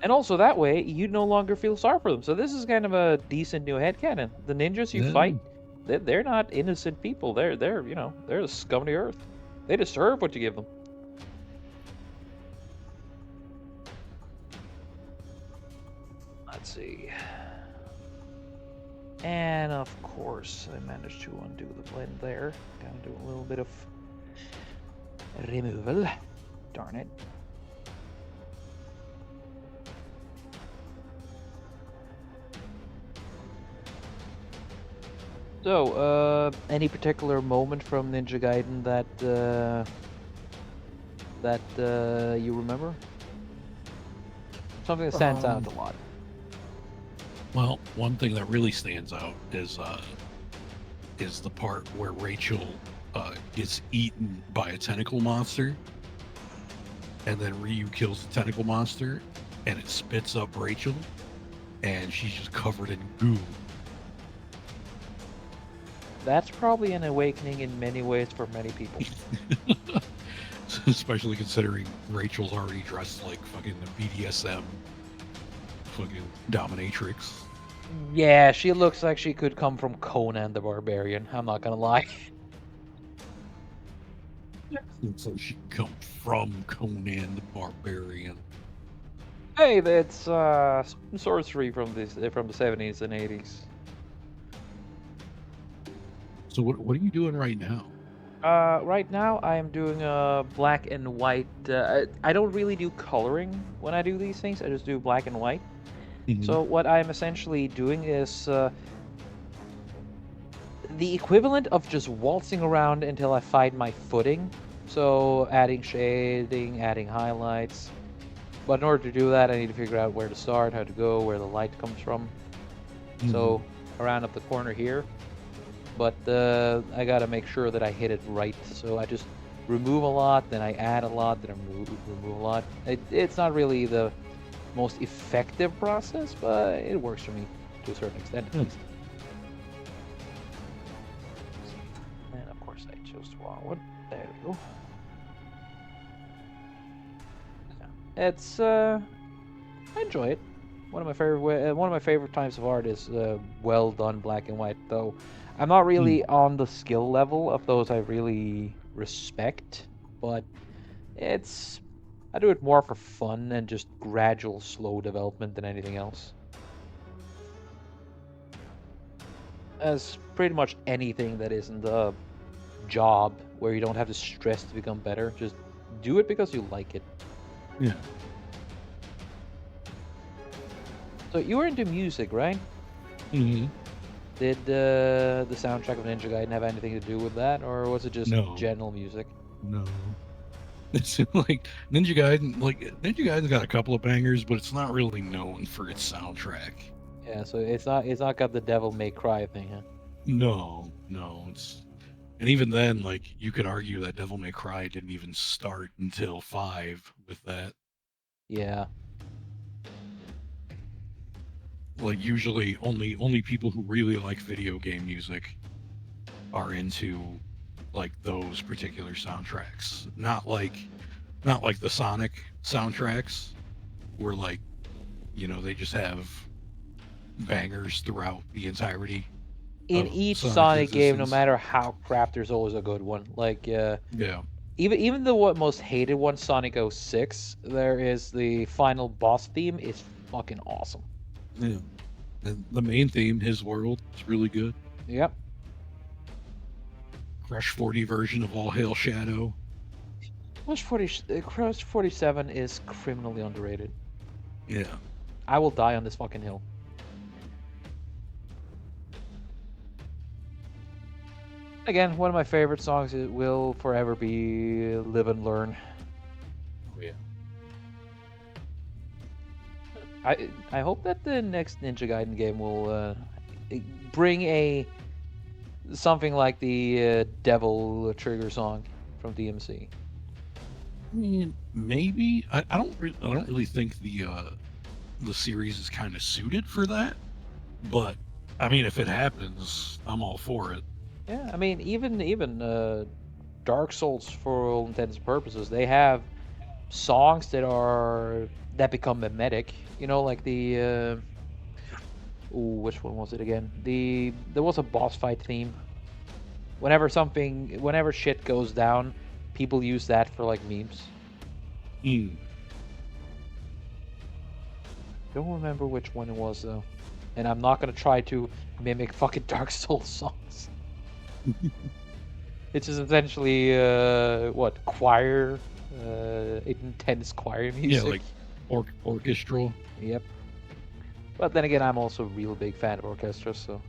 And also that way, you no longer feel sorry for them. So this is kind of a decent new headcanon. The ninjas you Yeah. fight, they're not innocent people. They're they're the scum of the earth. They deserve what you give them. Let's see. And of course, I managed to undo the blend there. Gotta do a little bit of removal. Darn it. So, any particular moment from Ninja Gaiden that you remember? Something that stands out a lot. Well, one thing that really stands out is the part where Rachel gets eaten by a tentacle monster, and then Ryu kills the tentacle monster, and it spits up Rachel, and she's just covered in goo. That's probably an awakening in many ways for many people. Especially considering Rachel's already dressed like fucking the BDSM fucking dominatrix. Yeah, she looks like she could come from Conan the Barbarian. I'm not gonna lie. So she come from Conan the Barbarian. Hey, that's sorcery from the 70s and 80s. So what are you doing right now? Right now I am doing black and white. I don't really do coloring when I do these things. I just do black and white. Mhm. So what I'm essentially doing is the equivalent of just waltzing around until I find my footing. So adding shading, adding highlights. But in order to do that, I need to figure out where to start, how to go, where the light comes from. So around up the corner here. But I gotta make sure that I hit it right. So I just remove a lot, then I add a lot, then I remove a lot. It's not really the most effective process, but it works for me to a certain extent at least. And of course I chose the wrong one. There we go. Yeah. It's I enjoy it. One of my favorite types of art is well done black and white, though I'm not really on the skill level of those I really respect, but I do it more for fun and just gradual, slow development than anything else. As pretty much anything that isn't a job where you don't have to stress to become better, just do it because you like it. Yeah. So you were into music, right? Mm-hmm. Did the soundtrack of Ninja Gaiden have anything to do with that, or was it just No. general music? No. It's like Ninja Gaiden's got a couple of bangers, but it's not really known for its soundtrack. Yeah, so it's not got the Devil May Cry thing, huh? No, and even then, like you could argue that Devil May Cry didn't even start until 5 with that. Yeah. Like usually only people who really like video game music are into like those particular soundtracks. Not like the Sonic soundtracks where like, they just have bangers throughout the entirety In of each Sonic's Sonic game, no existence. matter how crap, there's always a good one. Like, Yeah. even the most hated one, Sonic 06, there is the final boss theme is fucking awesome. Yeah. And the main theme, His World, is really good. Yep. Crush 40 version of All Hail Shadow. Crush 47 is criminally underrated. Yeah. I will die on this fucking hill. Again, one of my favorite songs, it will forever be Live and Learn. Oh, yeah. I hope that the next Ninja Gaiden game will bring something like the Devil Trigger song from DMC. I mean, maybe. I don't really think the series is kind of suited for that. But I mean, if it happens, I'm all for it. Yeah, I mean, even Dark Souls, for all intents and purposes, they have songs that become mimetic. You know, like the ooh, which one was it again? There was a boss fight theme. Whenever shit goes down, people use that for like memes. Mm. Don't remember which one it was though, and I'm not gonna try to mimic fucking Dark Souls songs. It's just essentially what choir, intense choir Yeah, music. like orchestral. Yep. But then again, I'm also a real big fan of orchestra, so.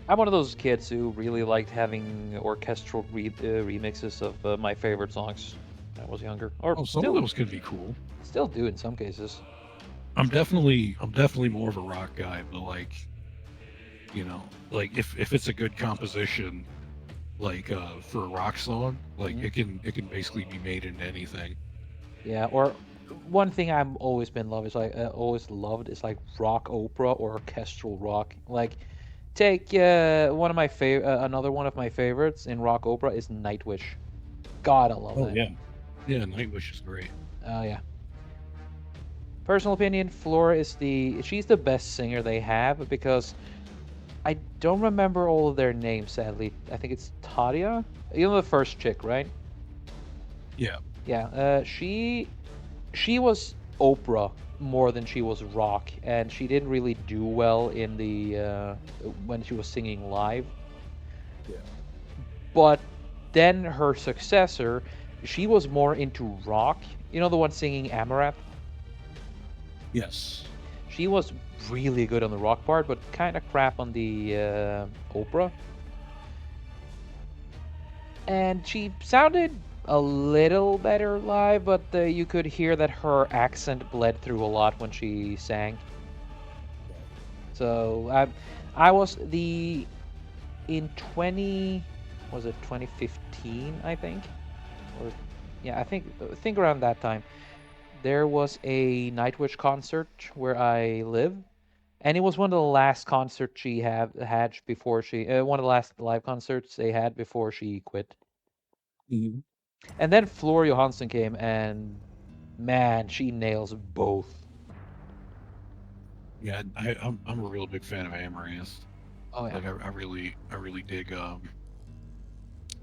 I'm one of those kids who really liked having orchestral remixes of my favorite songs when I was younger, or Oh, some of those could be cool. still do in some cases. I'm definitely more of a rock guy, but like, like if it's a good composition, like for a rock song, like Mhm. it can basically be made into anything. Yeah, or one thing I've always been loved is like always loved is like rock opera or orchestral rock. Like, take one of my another one of my favorites in rock opera is Nightwish. God, I love Oh that. yeah, yeah. Nightwish is great. Oh yeah. Personal opinion, Flora is she's the best singer they have because I don't remember all of their names, sadly. I think it's Tadia. You know the first chick, right? Yeah. Yeah. She was opera more than she was rock, and she didn't really do well in the when she was singing live. Yeah. But then her successor, she was more into rock. You know the one singing Amaranth? Yes. She was really good on the rock part, but kind of crap on the opera. And she sounded a little better live, but you could hear that her accent bled through a lot when she sang. So I was the in 20 was it 2015 I think, or yeah I think around that time there was a Nightwish concert where I live, and it was one of the last concerts she had before she one of the last live concerts they had before she quit. Mhm. And then Floor Johansson came, and man, she nails both. Yeah. I'm a real big fan of Amaranth. Oh yeah. Like I really dig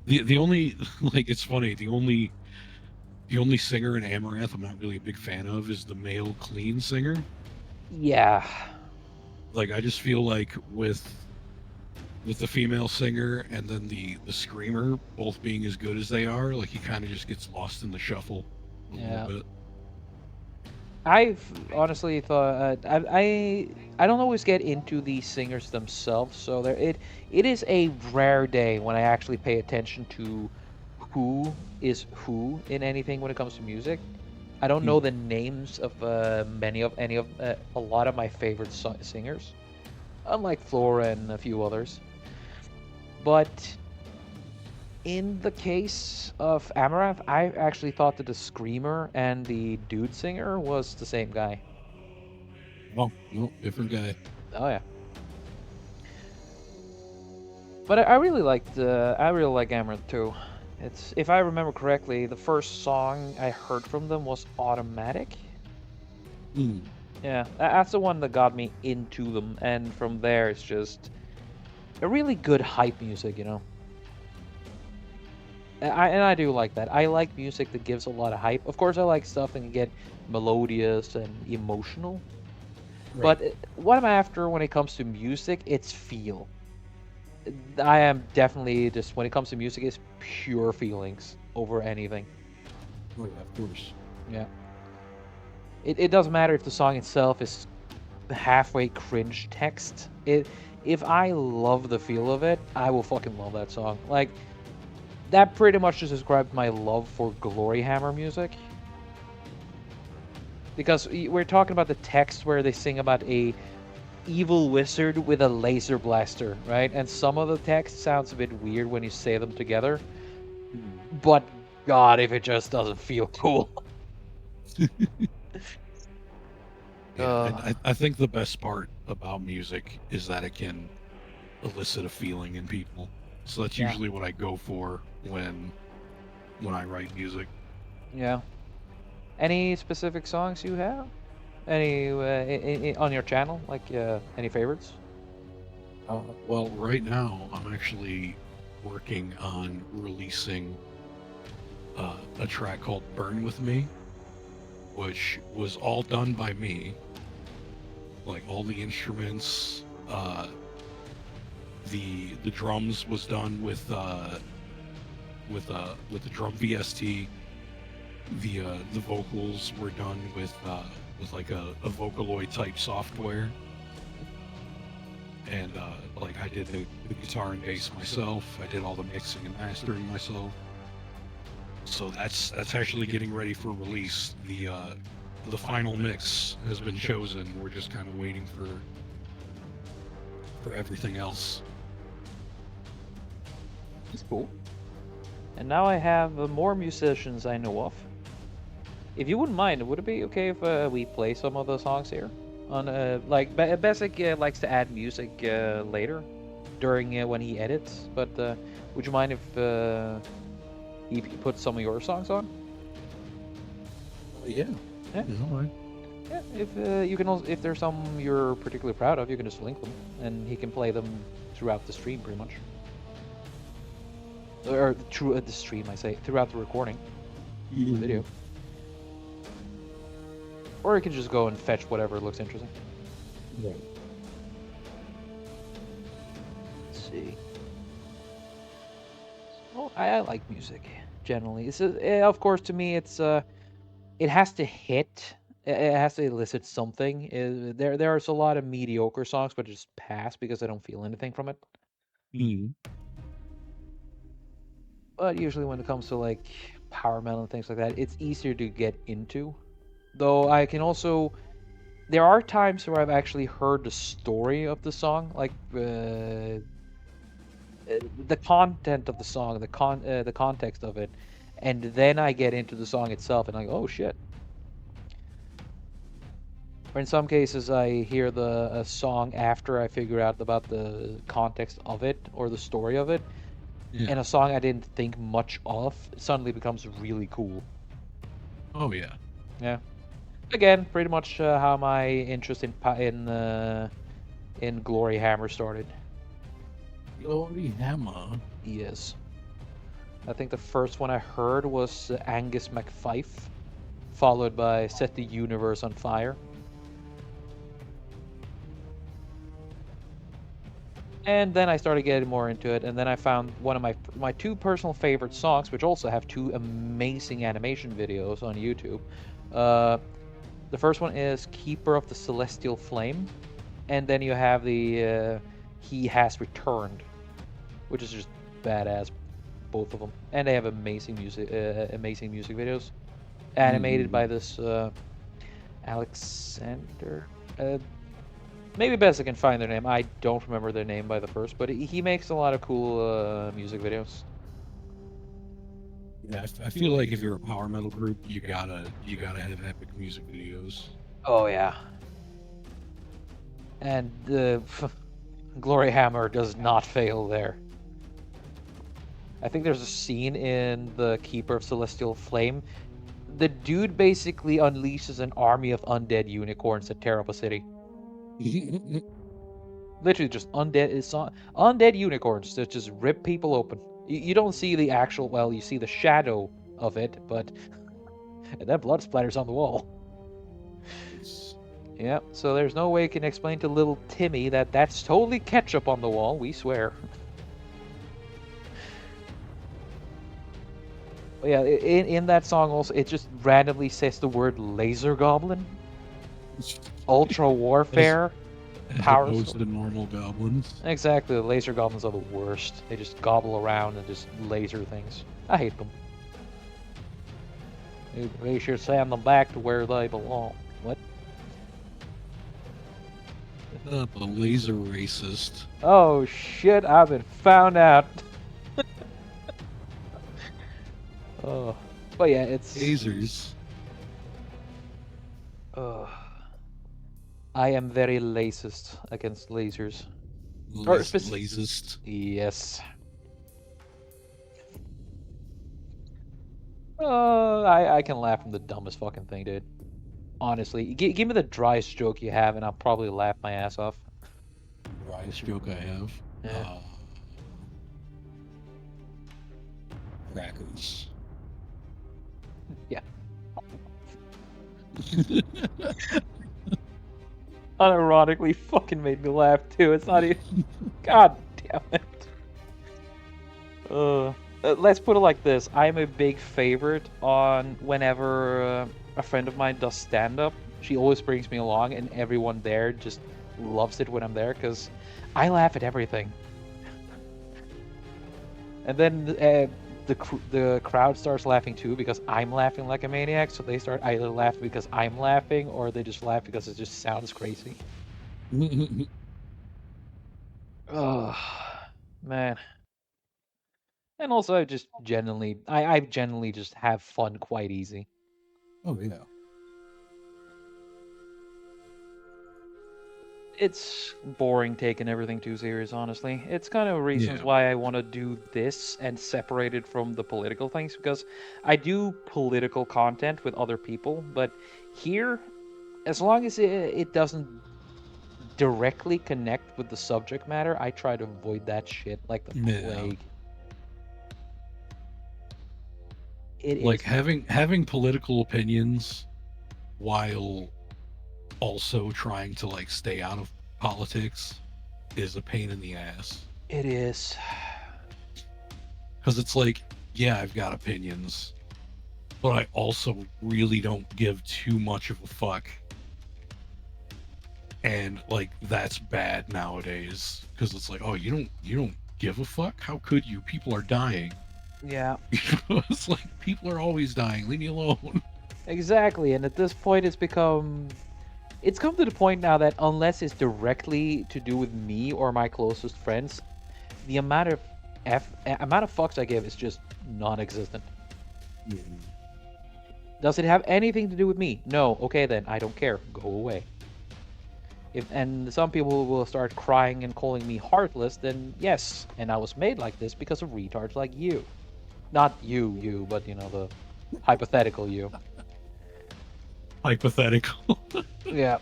the only like it's funny the only singer in Amaranth I'm not really a big fan of is the male clean singer. Yeah. Like I just feel like with the female singer and then the screamer both being as good as they are, like he kind of just gets lost in the shuffle a little Yeah. bit. I've honestly thought I don't always get into the singers themselves, so it is a rare day when I actually pay attention to who is who in anything when it comes to music. I don't know Mm. the names of many of any of a lot of my favorite singers, unlike Flora and a few others. But in the case of Amaranth, I actually thought that the screamer and the dude singer was the same guy. Oh no, different guy. Oh yeah. But I really like Amaranth too. It's if I remember correctly, the first song I heard from them was Automatic. Mm. Yeah, that's the one that got me into them, and from there it's just a really good hype music, you know. And I do like that. I like music that gives a lot of hype. Of course, I like stuff that can get melodious and emotional. Right. But what I'm after when it comes to music, it's feel. I am definitely just when it comes to music, it's pure feelings over anything. Oh yeah, of course. Yeah. It doesn't matter if the song itself is halfway cringe text. If I love the feel of it, I will fucking love that song. Like that pretty much just describes my love for Glory Hammer music. Because we're talking about the text where they sing about a evil wizard with a laser blaster, right? And some of the text sounds a bit weird when you say them together, Mm. but God, if it just doesn't feel cool. Yeah, and Uh, I think the best part about music is that it can elicit a feeling in people. So that's Yeah. usually what I go for when I write music. Yeah. Any specific songs you have? Any on your channel? Like any favorites? Well, right now I'm actually working on releasing a track called "Burn with Me," which was all done by me, like all the instruments. The drums was done with the drum VST. The vocals were done with like a Vocaloid type software, and like I did the guitar and bass myself. I did all the mixing and mastering myself. So that's actually getting ready for release. The final mix has been chosen. We're just kind of waiting for everything else. That's cool. And now I have more musicians I know of. If you wouldn't mind, would it be okay if we play some of the songs here? On like Basic likes to add music later, during when he edits. But would you mind if he puts some of your songs on? Yeah. Yeah. You know, Yeah. If you can also, if there's some you're particularly proud of, you can just link them, and he can play them throughout the stream, pretty much. Or through the stream, I say, throughout the recording video. Or you can just go and fetch whatever looks interesting. Right. Let's see. Well, I like music generally. Of course, to me, it has to hit. It has to elicit something. There's a lot of mediocre songs, but just pass because I don't feel anything from it. Mhm. But usually, when it comes to like power metal and things like that, it's easier to get into. Though I can also, there are times where I've actually heard the story of the song, like the content of the song, the context of it, and then I get into the song itself, and I go, oh shit. Or in some cases, I hear the a song after I figure out about the context of it or the story of it, Yeah. and a song I didn't think much of suddenly becomes really cool. Oh yeah. Yeah. Again, pretty much how my interest in Glory Hammer started. Glory Hammer. Yes. I think the first one I heard was Angus MacFife, followed by Set the Universe on Fire. And then I started getting more into it, and then I found one of my two personal favorite songs, which also have two amazing animation videos on YouTube. Uh, the first one is Keeper of the Celestial Flame, and then you have the He Has Returned, which is just badass, both of them. And they have amazing music videos, animated by this Alexander. Maybe best I can find their name. I don't remember their name by the first, but he makes a lot of cool music videos. Yeah, I feel like if you're a power metal group, you gotta have epic music videos. Oh yeah, and the Glory Hammer does not fail there. I think there's a scene in the Keeper of Celestial Flame. The dude basically unleashes an army of undead unicorns that tear up a city. Literally just undead unicorns that just rip people open. You don't see the actual, well, you see the shadow of it, but and then blood splatters on the wall. Yeah, so there's no way you can explain to little Timmy that that's totally ketchup on the wall, we swear. But yeah, in that song also, it just randomly says the word laser goblin, ultra warfare, As power. opposed to normal goblins. Exactly, the laser goblins are the worst. They just gobble around and just laser things. I hate them. They should send them back to where they belong. What? The laser racist. Oh shit, I've been found out. Oh, but yeah, it's Lasers. I am very racist against lasers. Lasist. Yes. I can laugh from the dumbest fucking thing, dude. Honestly, give me the driest joke you have, and I'll probably laugh my ass off. Driest joke I have. Yeah. Crackers. Yeah. Unironically fucking made me laugh too. It's not even. God damn it. Let's put it like this. I'm a big favorite on whenever a friend of mine does stand-up. She always brings me along, and everyone there just loves it when I'm there because I laugh at everything. And then the crowd starts laughing too because I'm laughing like a maniac. So they start either laughing because I'm laughing, or they just laugh because it just sounds crazy. Oh man. And also, I generally just have fun quite easy. Oh yeah. It's boring taking everything too serious, honestly. It's kind of reasons Yeah. why I want to do this and separate it from the political things, because I do political content with other people, but here, as long as it doesn't directly connect with the subject matter, I try to avoid that shit like the Yeah. plague. It Like is. having political opinions while also trying to like stay out of politics is a pain in the ass. It is. Because it's like, yeah, I've got opinions, but I also really don't give too much of a fuck. And like that's bad nowadays because it's like, oh, you don't give a fuck? How could you? People are dying. Yeah. It's like people are always dying. Leave me alone. Exactly, and at this point, it's come to the point now that unless it's directly to do with me or my closest friends, the amount of fucks I give is just non-existent. Does it have anything to do with me? No. Okay, then I don't care. Go away. And some people will start crying and calling me heartless, then yes, and I was made like this because of retards like you. Not you, but the hypothetical you. Hypothetical. Yeah.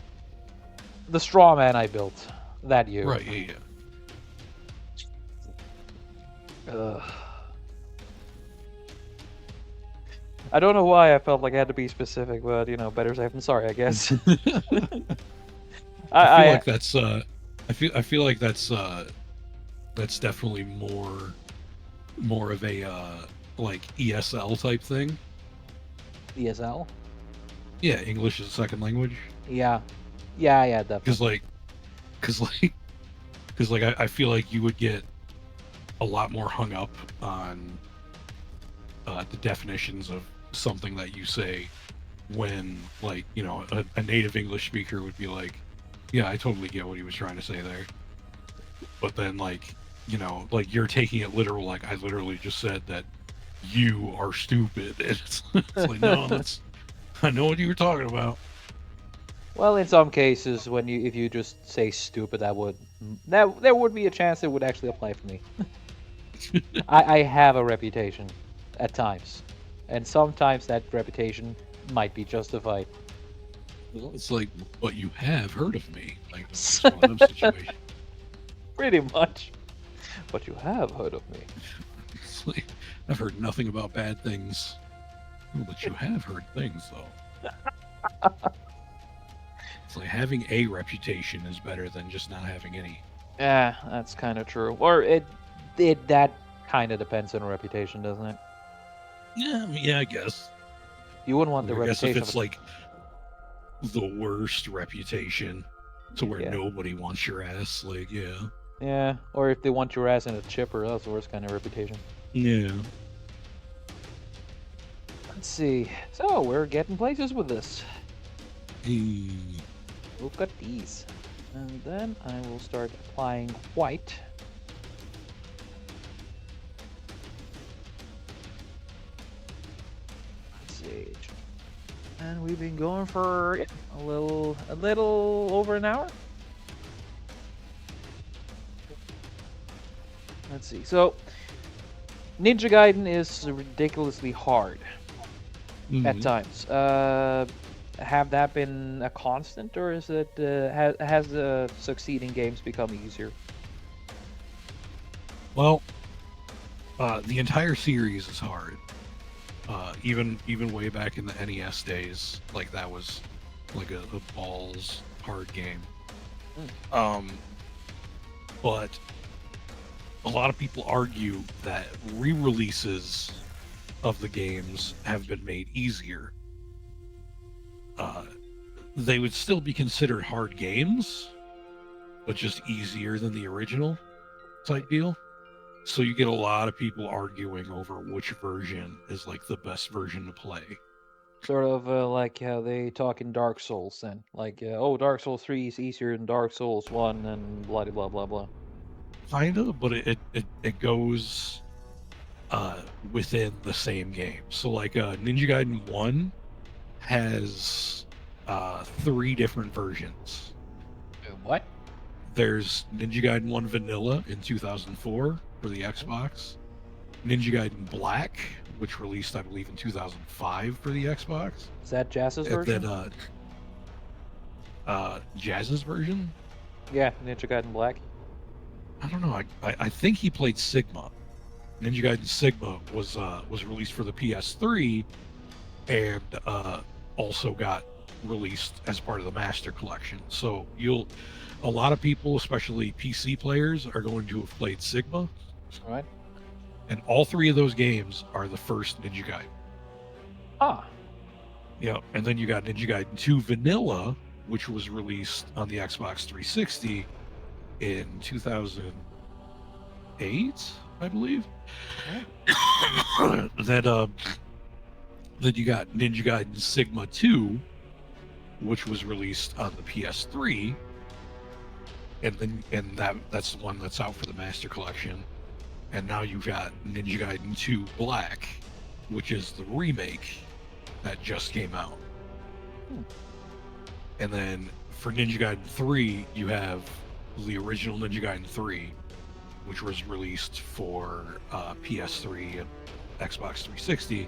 The straw man I built. That you. Right, yeah. Ugh. I don't know why I felt like I had to be specific, but better safe than sorry, I guess. I feel like that's I feel like that's definitely more of a like ESL type thing. ESL? Yeah, English is a second language. Yeah. Yeah, definitely. Because like I feel like you would get a lot more hung up on the definitions of something that you say when like a native English speaker would be like, yeah, I totally get what he was trying to say there, but then like like you're taking it literal, like I literally just said that you are stupid. It's like, no, that's, I know what you were talking about. Well, in some cases, if you just say stupid, that there would be a chance it would actually apply for me. I have a reputation at times, and sometimes that reputation might be justified. Well, it's like, but you have heard of me. Like, it's one of those situations. Pretty much. But you have heard of me. It's like, I've heard nothing about bad things. Oh, but you have heard things, though. It's like having a reputation is better than just not having any. Yeah, that's kind of true. Or that kind of depends on a reputation, doesn't it? Yeah, I mean, yeah, I guess. You wouldn't want the I guess reputation. if it's like the worst reputation to where Yeah. nobody wants your ass, like, yeah. Yeah, or if they want your ass in a chipper, that's the worst kind of reputation. Yeah. Let's see. So, we're getting places with this. Hey. Look at these. And then I will start applying white. Let's see. And we've been going for a little over an hour. Let's see. So, Ninja Gaiden is ridiculously hard. at Mhm. times. Have that been a constant, or is it has succeeding games become easier? Well, the entire series is hard. Even way back in the NES days, like that was like a balls hard game. Mm, Um, but a lot of people argue that re-releases of the games have been made easier. Uh, they would still be considered hard games, but just easier than the original type deal. So you get a lot of people arguing over which version is like the best version to play. sort of like how they talk in Dark Souls, then, like, oh, Dark Souls 3 is easier than Dark Souls 1, and blah blah blah blah. Kind of, but it goes within the same game. So like Ninja Gaiden 1 has three different versions. What? There's Ninja Gaiden 1 Vanilla in 2004 for the Hmm? Xbox. Ninja Gaiden Black, which released I believe in 2005 for the Xbox. Is that Jazz's And then version? Jazz's version. Yeah, Ninja Gaiden Black. I don't know. I think he played Sigma. Ninja Gaiden Sigma was released for the PS3 and also got released as part of the Master Collection. So a lot of people, especially PC players, are going to have played Sigma, All right. and all three of those games are the first Ninja Gaiden. Ah, Yeah, and then you got Ninja Gaiden 2 Vanilla, which was released on the Xbox 360 in 2008, I believe. then then you got Ninja Gaiden Sigma 2, which was released on the PS3, and that's the one that's out for the Master Collection. And now you've got Ninja Gaiden 2 Black, which is the remake that just came out. hmm, And then for Ninja Gaiden 3, you have the original Ninja Gaiden 3, which was released for PS3 and Xbox 360.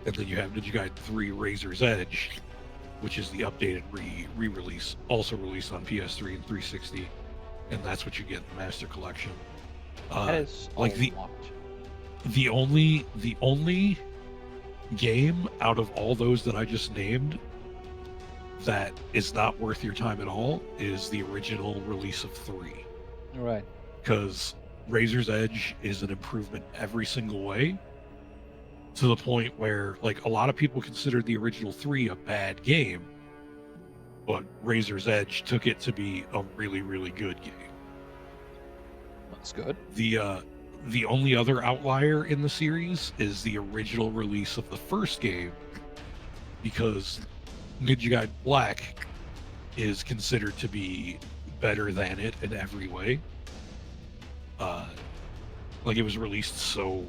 And then you have Ninja Gaiden 3 Razor's Edge, which is the updated re-release, also released on PS3 and 360. And that's what you get in the Master Collection. that is a Like lot. the only game out of all those that I just named that is not worth your time at all is the original release of 3, All right. because Razor's Edge is an improvement every single way, to the point where like a lot of people consider the original 3 a bad game, but Razor's Edge took it to be a really really good game. That's good. The only other outlier in the series is the original release of the first game, because Ninja Gaiden Black is considered to be better than it in every way. Uh, like it was released so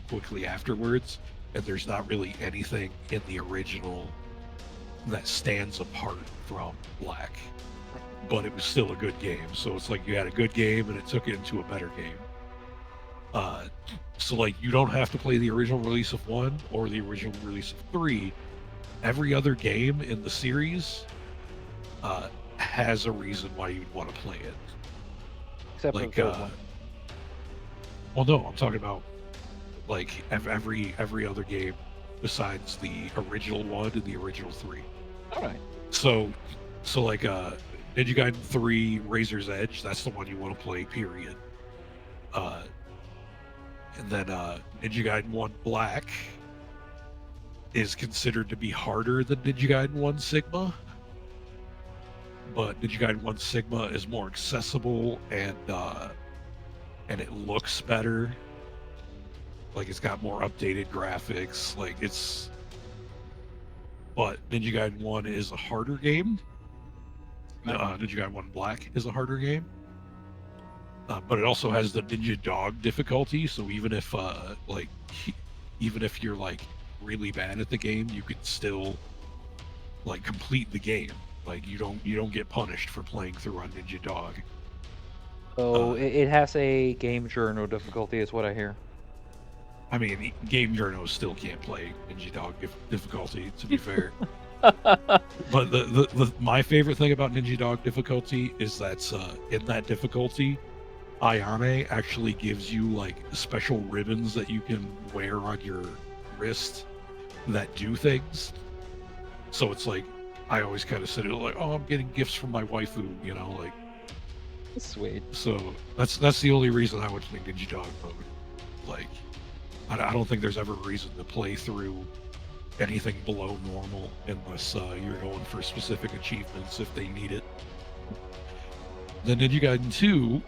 quickly afterwards, and there's not really anything in the original that stands apart from Black. But it was still a good game, so it's like you had a good game and it took it into a better game. So like you don't have to play the original release of 1 or the original release of 3. Every other game in the series has a reason why you'd want to play it. Except for the Like, third one. well, no, I'm talking about like every other game besides the original 1 and the original 3. All right. So like Ninja Gaiden 3 Razor's Edge, that's the one you want to play, period. And then Ninja Gaiden 1 Black is considered to be harder than Ninja Gaiden 1 Sigma, but Ninja Gaiden 1 Sigma is more accessible and it looks better. Like it's got more updated graphics. Like it's, but Ninja Gaiden 1 is a harder game. Ninja Gaiden 1 Black is a harder game. But it also has the Ninja Dog difficulty, so even if even if you're like really bad at the game, you can still like complete the game. Like you don't get punished for playing through on Ninja Dog. So it has a game journal difficulty, is what I hear. I mean, game journos still can't play Ninja Dog difficulty, to be fair. But my favorite thing about Ninja Dog difficulty is that in that difficulty, Ayane actually gives you like special ribbons that you can wear on your wrist that do things. So it's like I always kind of sit there like, oh, I'm getting gifts from my waifu, you know, like. Sweet. So that's the only reason I would play Ninja Dog mode. Like, I don't think there's ever a reason to play through anything below normal unless you're going for specific achievements if they need it. The Ninja Gaiden 2,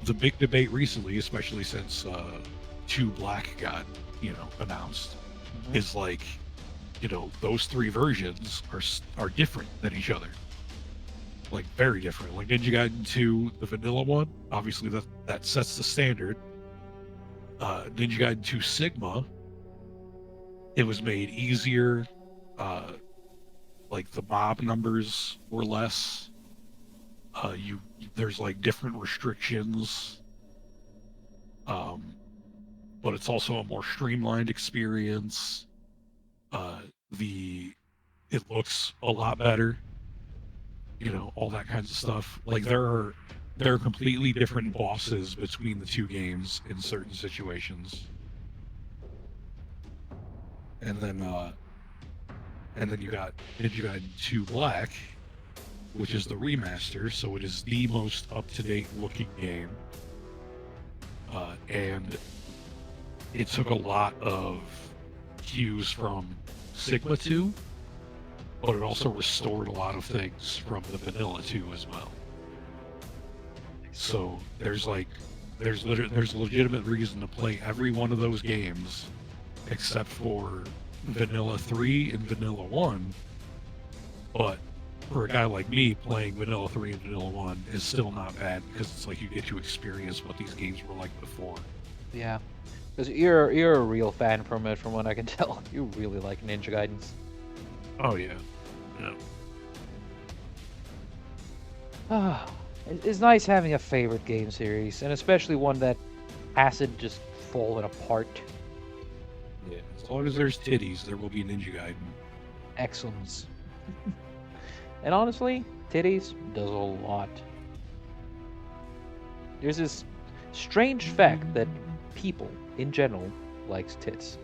the big debate recently, especially since 2 Black got, announced, is like, those 3 versions are different than each other. Like, very different. Like Ninja Gaiden 2, the vanilla one, obviously that sets the standard. Ninja Gaiden 2 Sigma, it was made easier. Like the mob numbers were less. There's like different restrictions. But it's also a more streamlined experience. It looks a lot better. All that kinds of stuff. Like there are completely different bosses between the 2 games in certain situations. And then you got Ninja Gaiden 2 Black, which is the remaster, so it is the most up-to-date looking game. And it took a lot of cues from Sigma 2, but it also restored a lot of things from the vanilla 2 as well. So there's a legitimate reason to play every one of those games except for Vanilla 3 and Vanilla 1. But for a guy like me, playing Vanilla 3 and Vanilla 1 is still not bad because it's like you get to experience what these games were like before. Yeah, because you're a real fan from what I can tell. You really like Ninja Gaidens. Oh yeah. It's nice having a favorite game series, and especially one that hasn't just fallen apart. Yeah, as long as there's titties, there will be Ninja Gaiden. Excellence. And honestly, titties does a lot. There's this strange fact that people, in general, likes tits.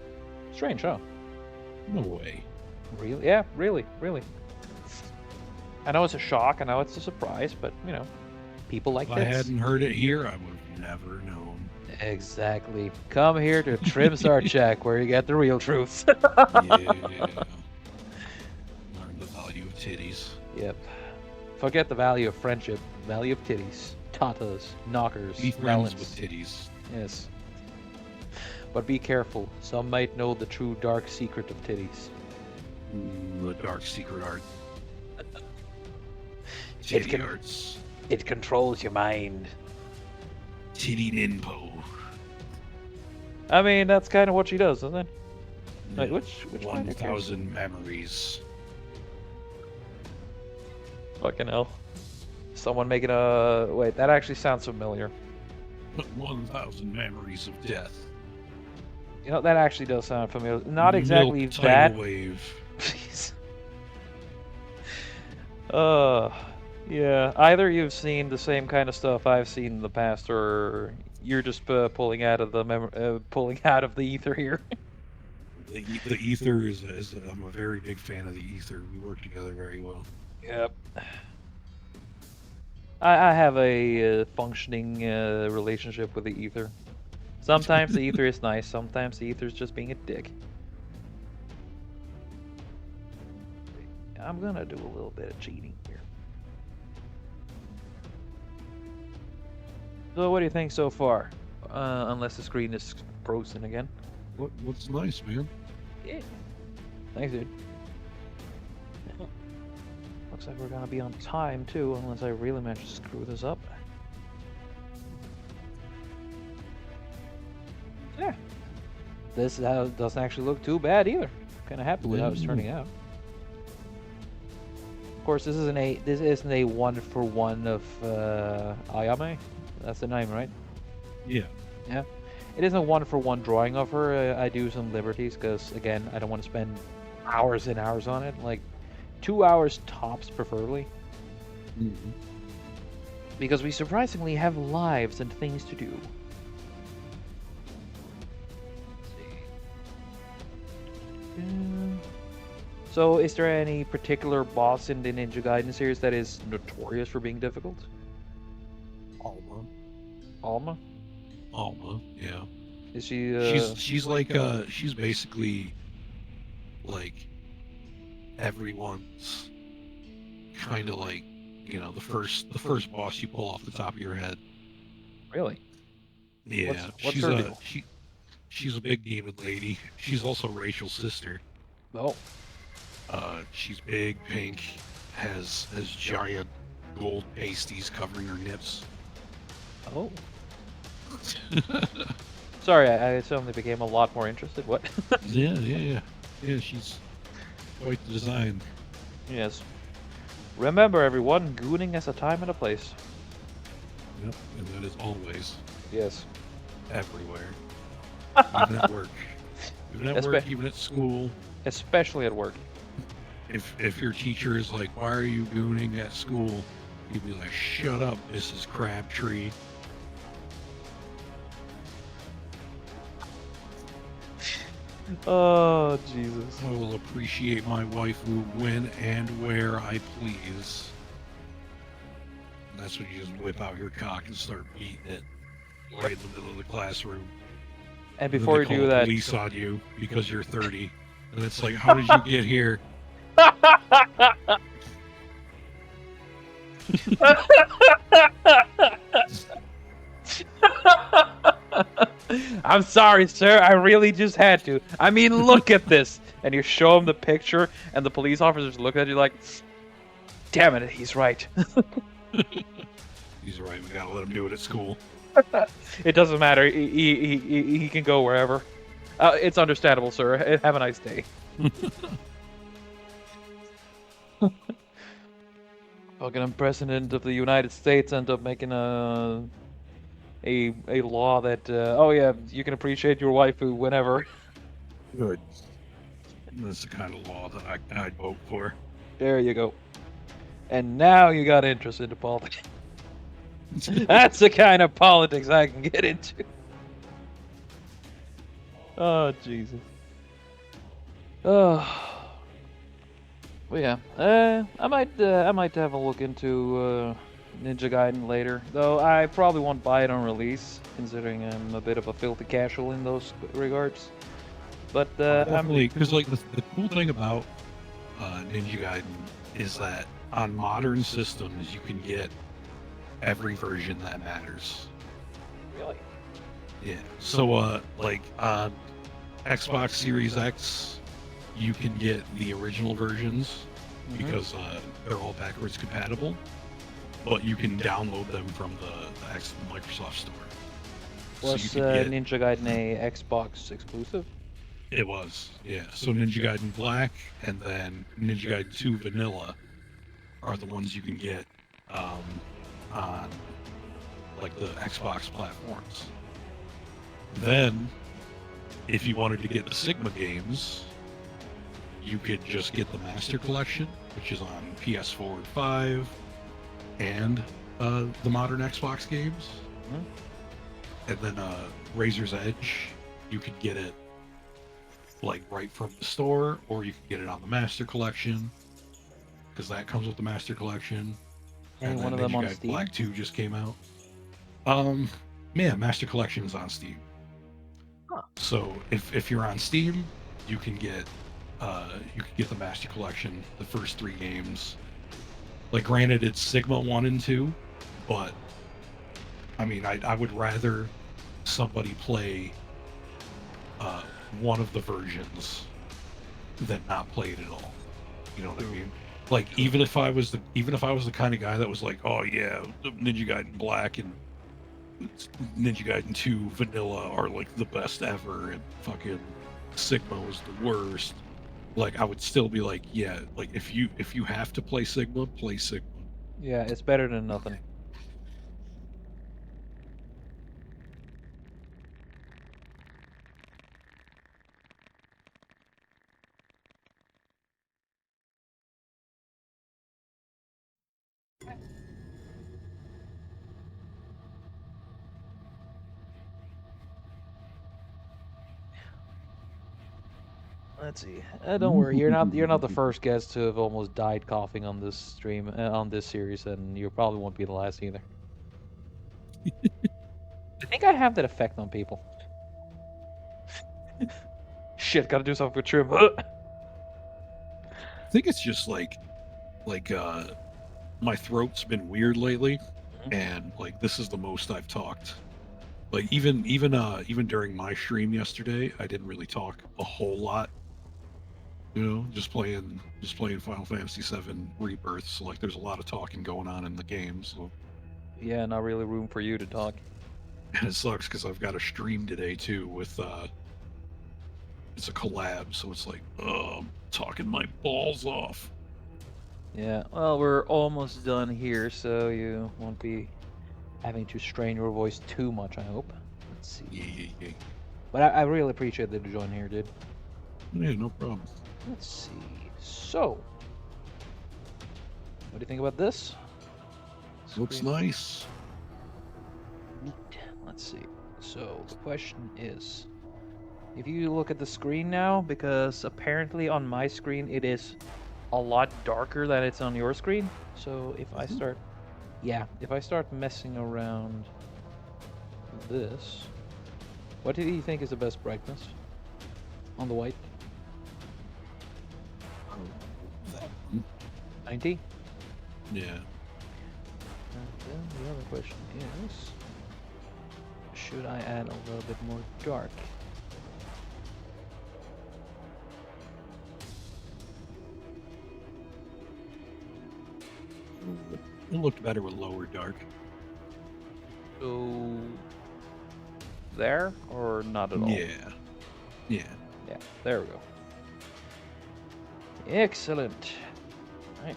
Strange, huh? No way. Really? Yeah, really. I know it's a shock, I know it's a surprise, but, people like If tits. I hadn't heard it here, I would have never known. Exactly. Come here to Trim's Art Check, where you get the real truth. Yeah. Learn the value of titties. Yep. Forget the value of friendship, value of titties, tatas, knockers, Be friends melons. with titties. Yes. But be careful. Some might know the true dark secret of titties. The dark secret art. It Titty arts. It controls your mind. Titty ninpo. I mean, that's kind of what she does, isn't it? Wait, which 1,000 memories. Fucking hell. Someone making a... Wait, that actually sounds familiar. 1,000 memories of death. That actually does sound familiar. Not exactly Milk that. tidal wave. Please. Yeah. Either you've seen the same kind of stuff I've seen in the past, or you're just pulling out of the ether here. The ether is I'm a very big fan of the ether. We work together very well. Yep. I have a functioning relationship with the ether. Sometimes the ether is nice, sometimes the ether is just being a dick. I'm gonna do a little bit of cheating here. So what do you think so far? Unless the screen is frozen again. What's nice, man? Yeah. Thanks, dude. Looks like we're gonna be on time too, unless I really manage to screw this up. Yeah. This doesn't actually look too bad either. Kind of happy with how it's turning out. Of course, this isn't a 1-for-1 of Ayane. That's the name, right? Yeah. Yeah. It isn't a one-for-one drawing of her. I do some liberties because, again, I don't want to spend hours and hours on it. Like 2 hours tops, preferably, Mhm. because we surprisingly have lives and things to do. Uh, So, is there any particular boss in the Ninja Gaiden series that is notorious for being difficult? Alma. Alma? Alma, yeah. Is she, She's like she's basically like everyone's kind of like, you know, the first boss you pull off the top of your head. really? Yeah, What's her deal? she's a big demon lady. She's also Rachel's sister. Oh, She's big, pink, has giant gold pasties covering her nips. oh. Sorry, I suddenly became a lot more interested. What? Yeah. She's quite the design. Yes. Remember, everyone, gooning has a time and a place. Yep, and that is always Yes. everywhere, even at work, even at school. Especially at work. If your teacher is like, "Why are you gooning at school?" You'd be like, "Shut up, Mrs. Crabtree." Oh, Jesus. I will appreciate my waifu when and where I please. And that's when you just whip out your cock and start beating it right in the middle of the classroom. And And then before they you call do the that, police on you because you're 30. And it's like, how did you get here? I'm sorry, sir. I really just had to. I mean, look at this. And you show him the picture, and the police officers look at you like, damn it, he's right. He's right. We gotta let him do it at school. It doesn't matter. He can go wherever. It's understandable, sir. Have a nice day. Fucking president of the United States end up making a law that oh yeah, you can appreciate your waifu whenever. Good. That's the kind of law that I'd vote for. There you go. And now you got interest into politics. That's the kind of politics I can get into. Oh Jesus. Oh. Well, yeah. I might have a look into Ninja Gaiden later. Though I probably won't buy it on release, considering I'm a bit of a filthy casual in those regards. But I'm Definitely, because like the cool thing about Ninja Gaiden is that on modern systems you can get every version that matters. really. Yeah. So like on Xbox Series X, you can get the original versions Mhm. because they're all backwards compatible, but you can download them from the Microsoft Store. So you Was could get Ninja Gaiden a Xbox exclusive? it was, yeah. So Ninja Gaiden Black and then Ninja Gaiden 2 Vanilla are the ones you can get on like the Xbox platforms. Then, if you wanted to get the Sigma games, you could just get the Master Collection, which is on PS4 and 5, and the modern Xbox games. Mhm. And then Razor's Edge, you could get it like right from the store, or you can get it on the Master Collection, because that comes with the Master Collection. Any And one then of them Ninja on Gaiden Steam? Black 2 just came out. Yeah, Master Collection is on Steam. Huh. So if you're on Steam, you can get the Master Collection, the first 3 games. Like, granted, it's Sigma 1 and 2, but I mean, I would rather somebody play one of the versions than not play it at all. You know what I mean? Like, even if I was the kind of guy that was like, oh yeah, Ninja Gaiden Black and Ninja Gaiden 2 Vanilla are like the best ever, and fucking Sigma was the worst. Like, I would still be like, yeah, like if you have to play Sigma, play Sigma. Yeah, it's better than nothing. Let's see. Don't worry, you're not the first guest to have almost died coughing on this stream on this series, and you probably won't be the last either. I think I have that effect on people. Shit, gotta do something with trim. I think it's just like my throat's been weird lately, and like this is the most I've talked. Like even during my stream yesterday, I didn't really talk a whole lot. You know, just playing Final Fantasy VII Rebirth. So like, there's a lot of talking going on in the game. So Yeah, not really room for you to talk. and it sucks because I've got a stream today too with it's a collab, so it's like I'm talking my balls off. Yeah, well, we're almost done here, so you won't be having to strain your voice too much, I hope. Let's see. Yeah. But I really appreciate that you joined here, dude. Yeah, no problem. Let's see. So, what do you think about this? Looks nice. Neat. Let's see. So, the question is, if you look at the screen now, because apparently on my screen it is a lot darker than it's on your screen. So if I start, if I start messing around with this, what do you think is the best brightness on the white? That one. 90? Yeah. And then the other question is, should I add a little bit more dark? It looked better with lower dark. So there or not at all? Yeah. Yeah, there we go. Excellent. Alright.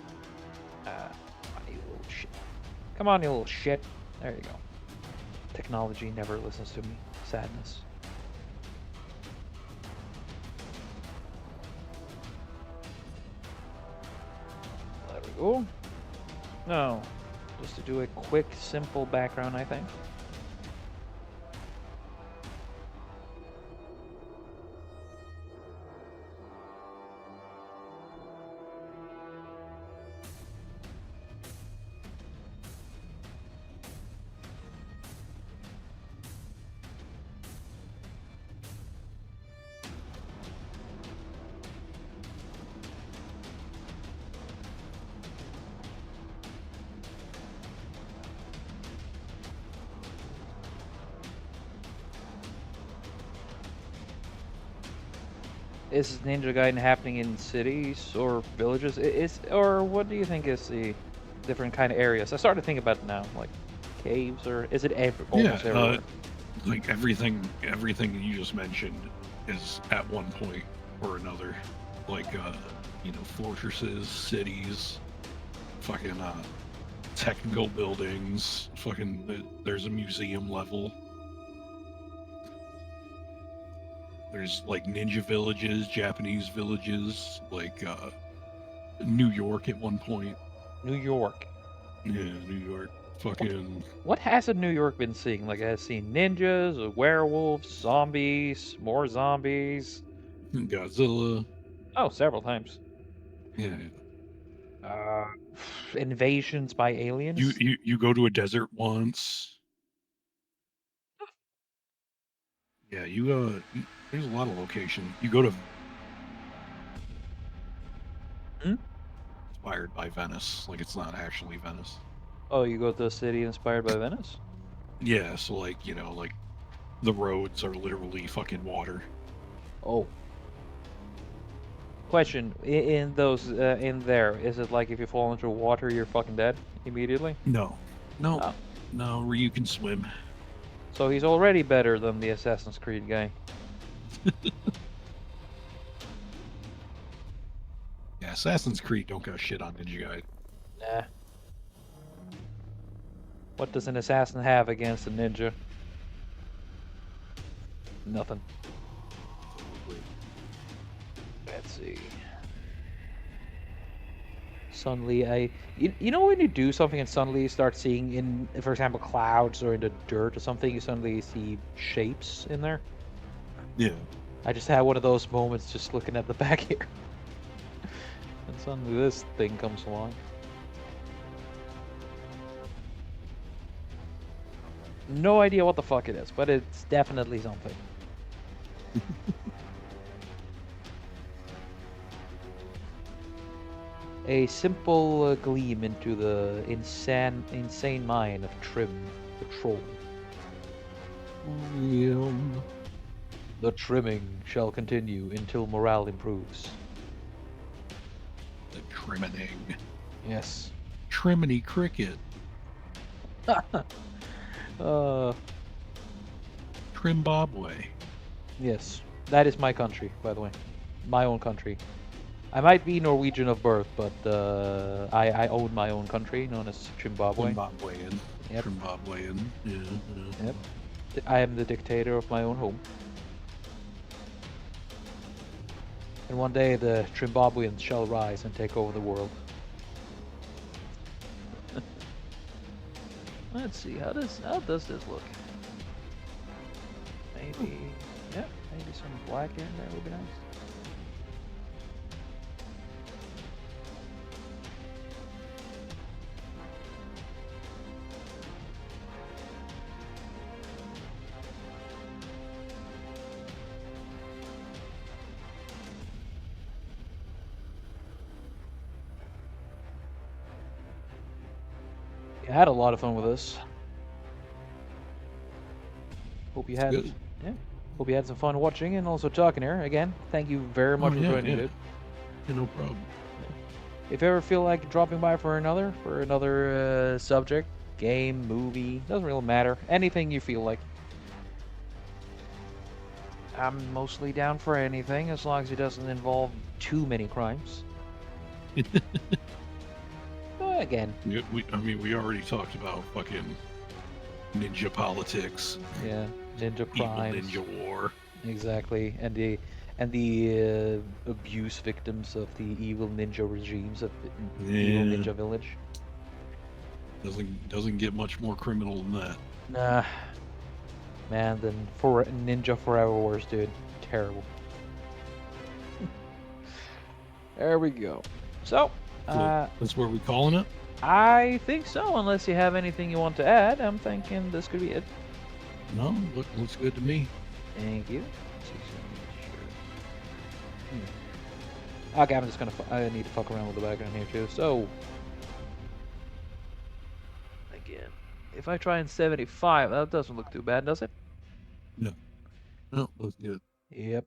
You little shit. Come on, you little shit. There you go. Technology never listens to me. Sadness. There we go. No. Just to do a quick, simple background, I think. Is Ninja Gaiden happening in cities or villages? Or what do you think is the different kind of areas? I started to think about it now, like caves, or is it almost everywhere? Like everything you just mentioned is at one point or another. Like fortresses, cities, fucking technical buildings, there's a museum level. There's like ninja villages, Japanese villages, like New York at one point. New York. Yeah, New York. Fucking. What hasn't New York been seeing? Like, it has seen ninjas, werewolves, zombies, more zombies. Godzilla. Oh, several times. Yeah. Invasions by aliens. You go to a desert once. Yeah, there's a lot of location. You go to inspired by Venice. Like, it's not actually Venice. Oh, you go to a city inspired by Venice? Yeah, so like, like the roads are literally fucking water. Oh. Question, in those, in there, is it like if you fall into water, you're fucking dead immediately? No. Oh. No, where you can swim. So he's already better than the Assassin's Creed guy. Yeah, Assassin's Creed don't got shit on Ninja Gaiden. Nah. What does an assassin have against a ninja? Nothing. Let's see. suddenly you know when you do something and suddenly you start seeing in, for example, clouds or in the dirt or something, you suddenly see shapes in there. Yeah. I just had one of those moments just looking at the back here, and suddenly this thing comes along. No idea what the fuck it is, but it's definitely something. A simple gleam into the insane mind of Trim, the troll. The trimming shall continue until morale improves. The trimming. Yes. Triminy cricket. uh, Trimbabwe. yes. That is my country, by the way. My own country. I might be Norwegian of birth, but I own my own country, known as Zimbabwe. Zimbabwean. Yep. Zimbabwean. Yeah. Yep. I am the dictator of my own home. And one day the Zimbabweans shall rise and take over the world. Let's see, how does this look? Maybe, yeah, maybe some black in there would be nice. I had a lot of fun with this. Hope you had, Good. yeah. Hope you had some fun watching and also talking here. Again, thank you very much for joining, dude. Yeah, no problem. If you ever feel like dropping by for another subject, game, movie, doesn't really matter. Anything you feel like. I'm mostly down for anything as long as it doesn't involve too many crimes. But again, we already talked about fucking ninja politics. yeah, ninja crimes, Evil ninja war. exactly, and the abuse victims of the evil ninja regimes of evil ninja village. Doesn't get much more criminal than that. Nah, man, then for Ninja Forever Wars, dude, terrible. There we go. So, that's where we calling it. I think so. Unless you have anything you want to add, I'm thinking this could be it. No, looks good to me. Thank you. Okay, I'm just gonna. I need to fuck around with the background here too. So, again, if I try in 75, that doesn't look too bad, does it? No, looks good. Yep.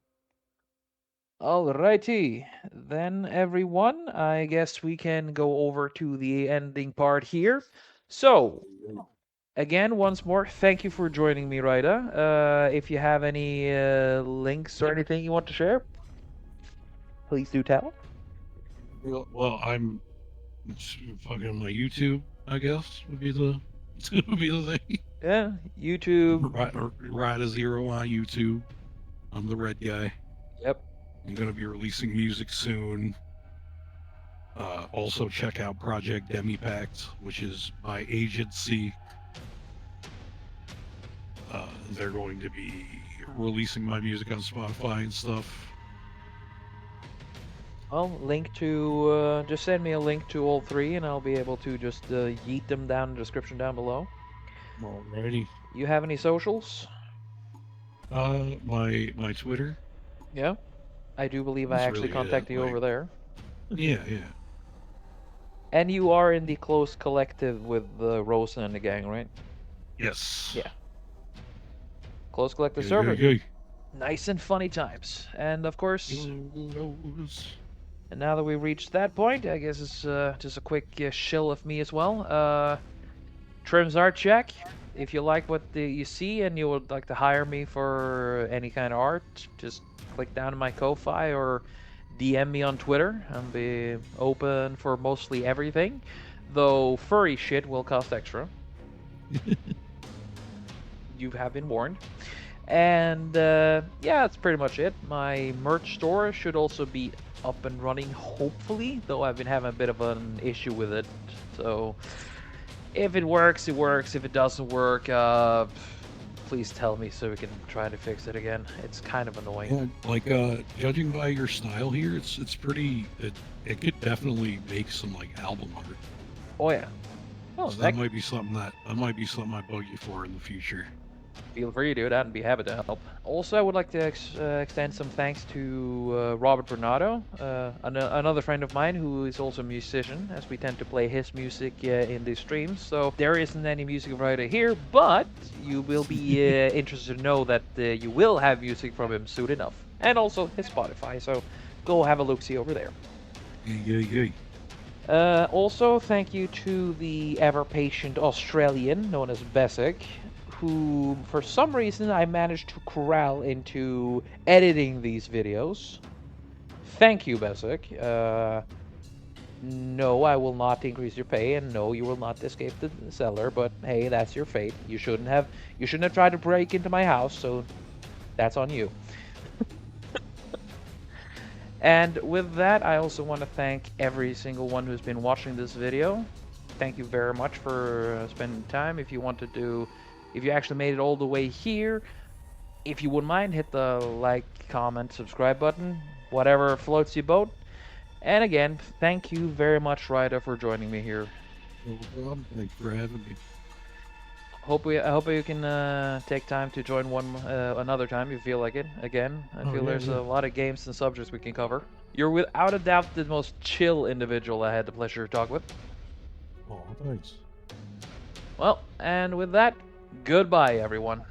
Alrighty, then everyone, I guess we can go over to the ending part here. So, again, once more, thank you for joining me, Raida. If you have any links or anything you want to share, please do tell. Well, I'm fucking my YouTube, I guess would be the thing. Yeah, YouTube. Ride a Zero on YouTube. I'm the red guy. Yep. I'm gonna be releasing music soon. Also check out Project Demipact, which is my agency. They're going to be releasing my music on Spotify and stuff. Well, link to just send me a link to all three, and I'll be able to just yeet them down in the description down below. Alrighty. You have any socials? My Twitter. Yeah, I do believe I actually really contacted you over there. Yeah. And you are in the close collective with Rosa and the gang, right? Yes. Yeah. Close collective Yeah, server. yeah. Nice and funny times. And of course, Those. and now that we've reached that point, I guess it's just a quick shill of me as well. Trim's Art Check. If you like what you see and you would like to hire me for any kind of art, just click down in my Ko-Fi or DM me on Twitter. I'll be open for mostly everything, though furry shit will cost extra. You have been warned. And yeah, that's pretty much it. My merch store should also be up and running, hopefully, though I've been having a bit of an issue with it. So if it works, it works. If it doesn't work, please tell me so we can try to fix it again. It's kind of annoying. Yeah, like judging by your style here, it's pretty. It could definitely make some like album art. Oh yeah. Oh, So that might be something I bug you for in the future. feel free, dude. I'd be happy to help. Also, I would like to extend some thanks to Robert Bernardo, another friend of mine who is also a musician, as we tend to play his music in these streams. So there isn't any music writer here, but you will be interested to know that you will have music from him soon enough. And also his Spotify, so go have a look-see over there. Yay. Also, thank you to the ever-patient Australian known as Besic, who, for some reason, I managed to corral into editing these videos. Thank you, Besic. No, I will not increase your pay, and no, you will not escape the cellar. But hey, that's your fate. You shouldn't have tried to break into my house, so that's on you. And with that, I also want to thank every single one who's been watching this video. Thank you very much for spending time. If you actually made it all the way here, if you wouldn't mind, hit the like, comment, subscribe button, whatever floats your boat. And again, thank you very much, Ryder, for joining me here. No problem. Thanks for having me. I hope you can take time to join another time if you feel like it. Again, I feel there's a lot of games and subjects we can cover. You're without a doubt the most chill individual I had the pleasure to talk with. Oh, thanks. Well, and with that, goodbye, everyone.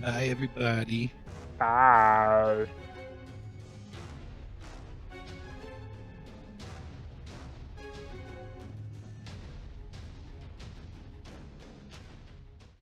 Bye, everybody. Bye.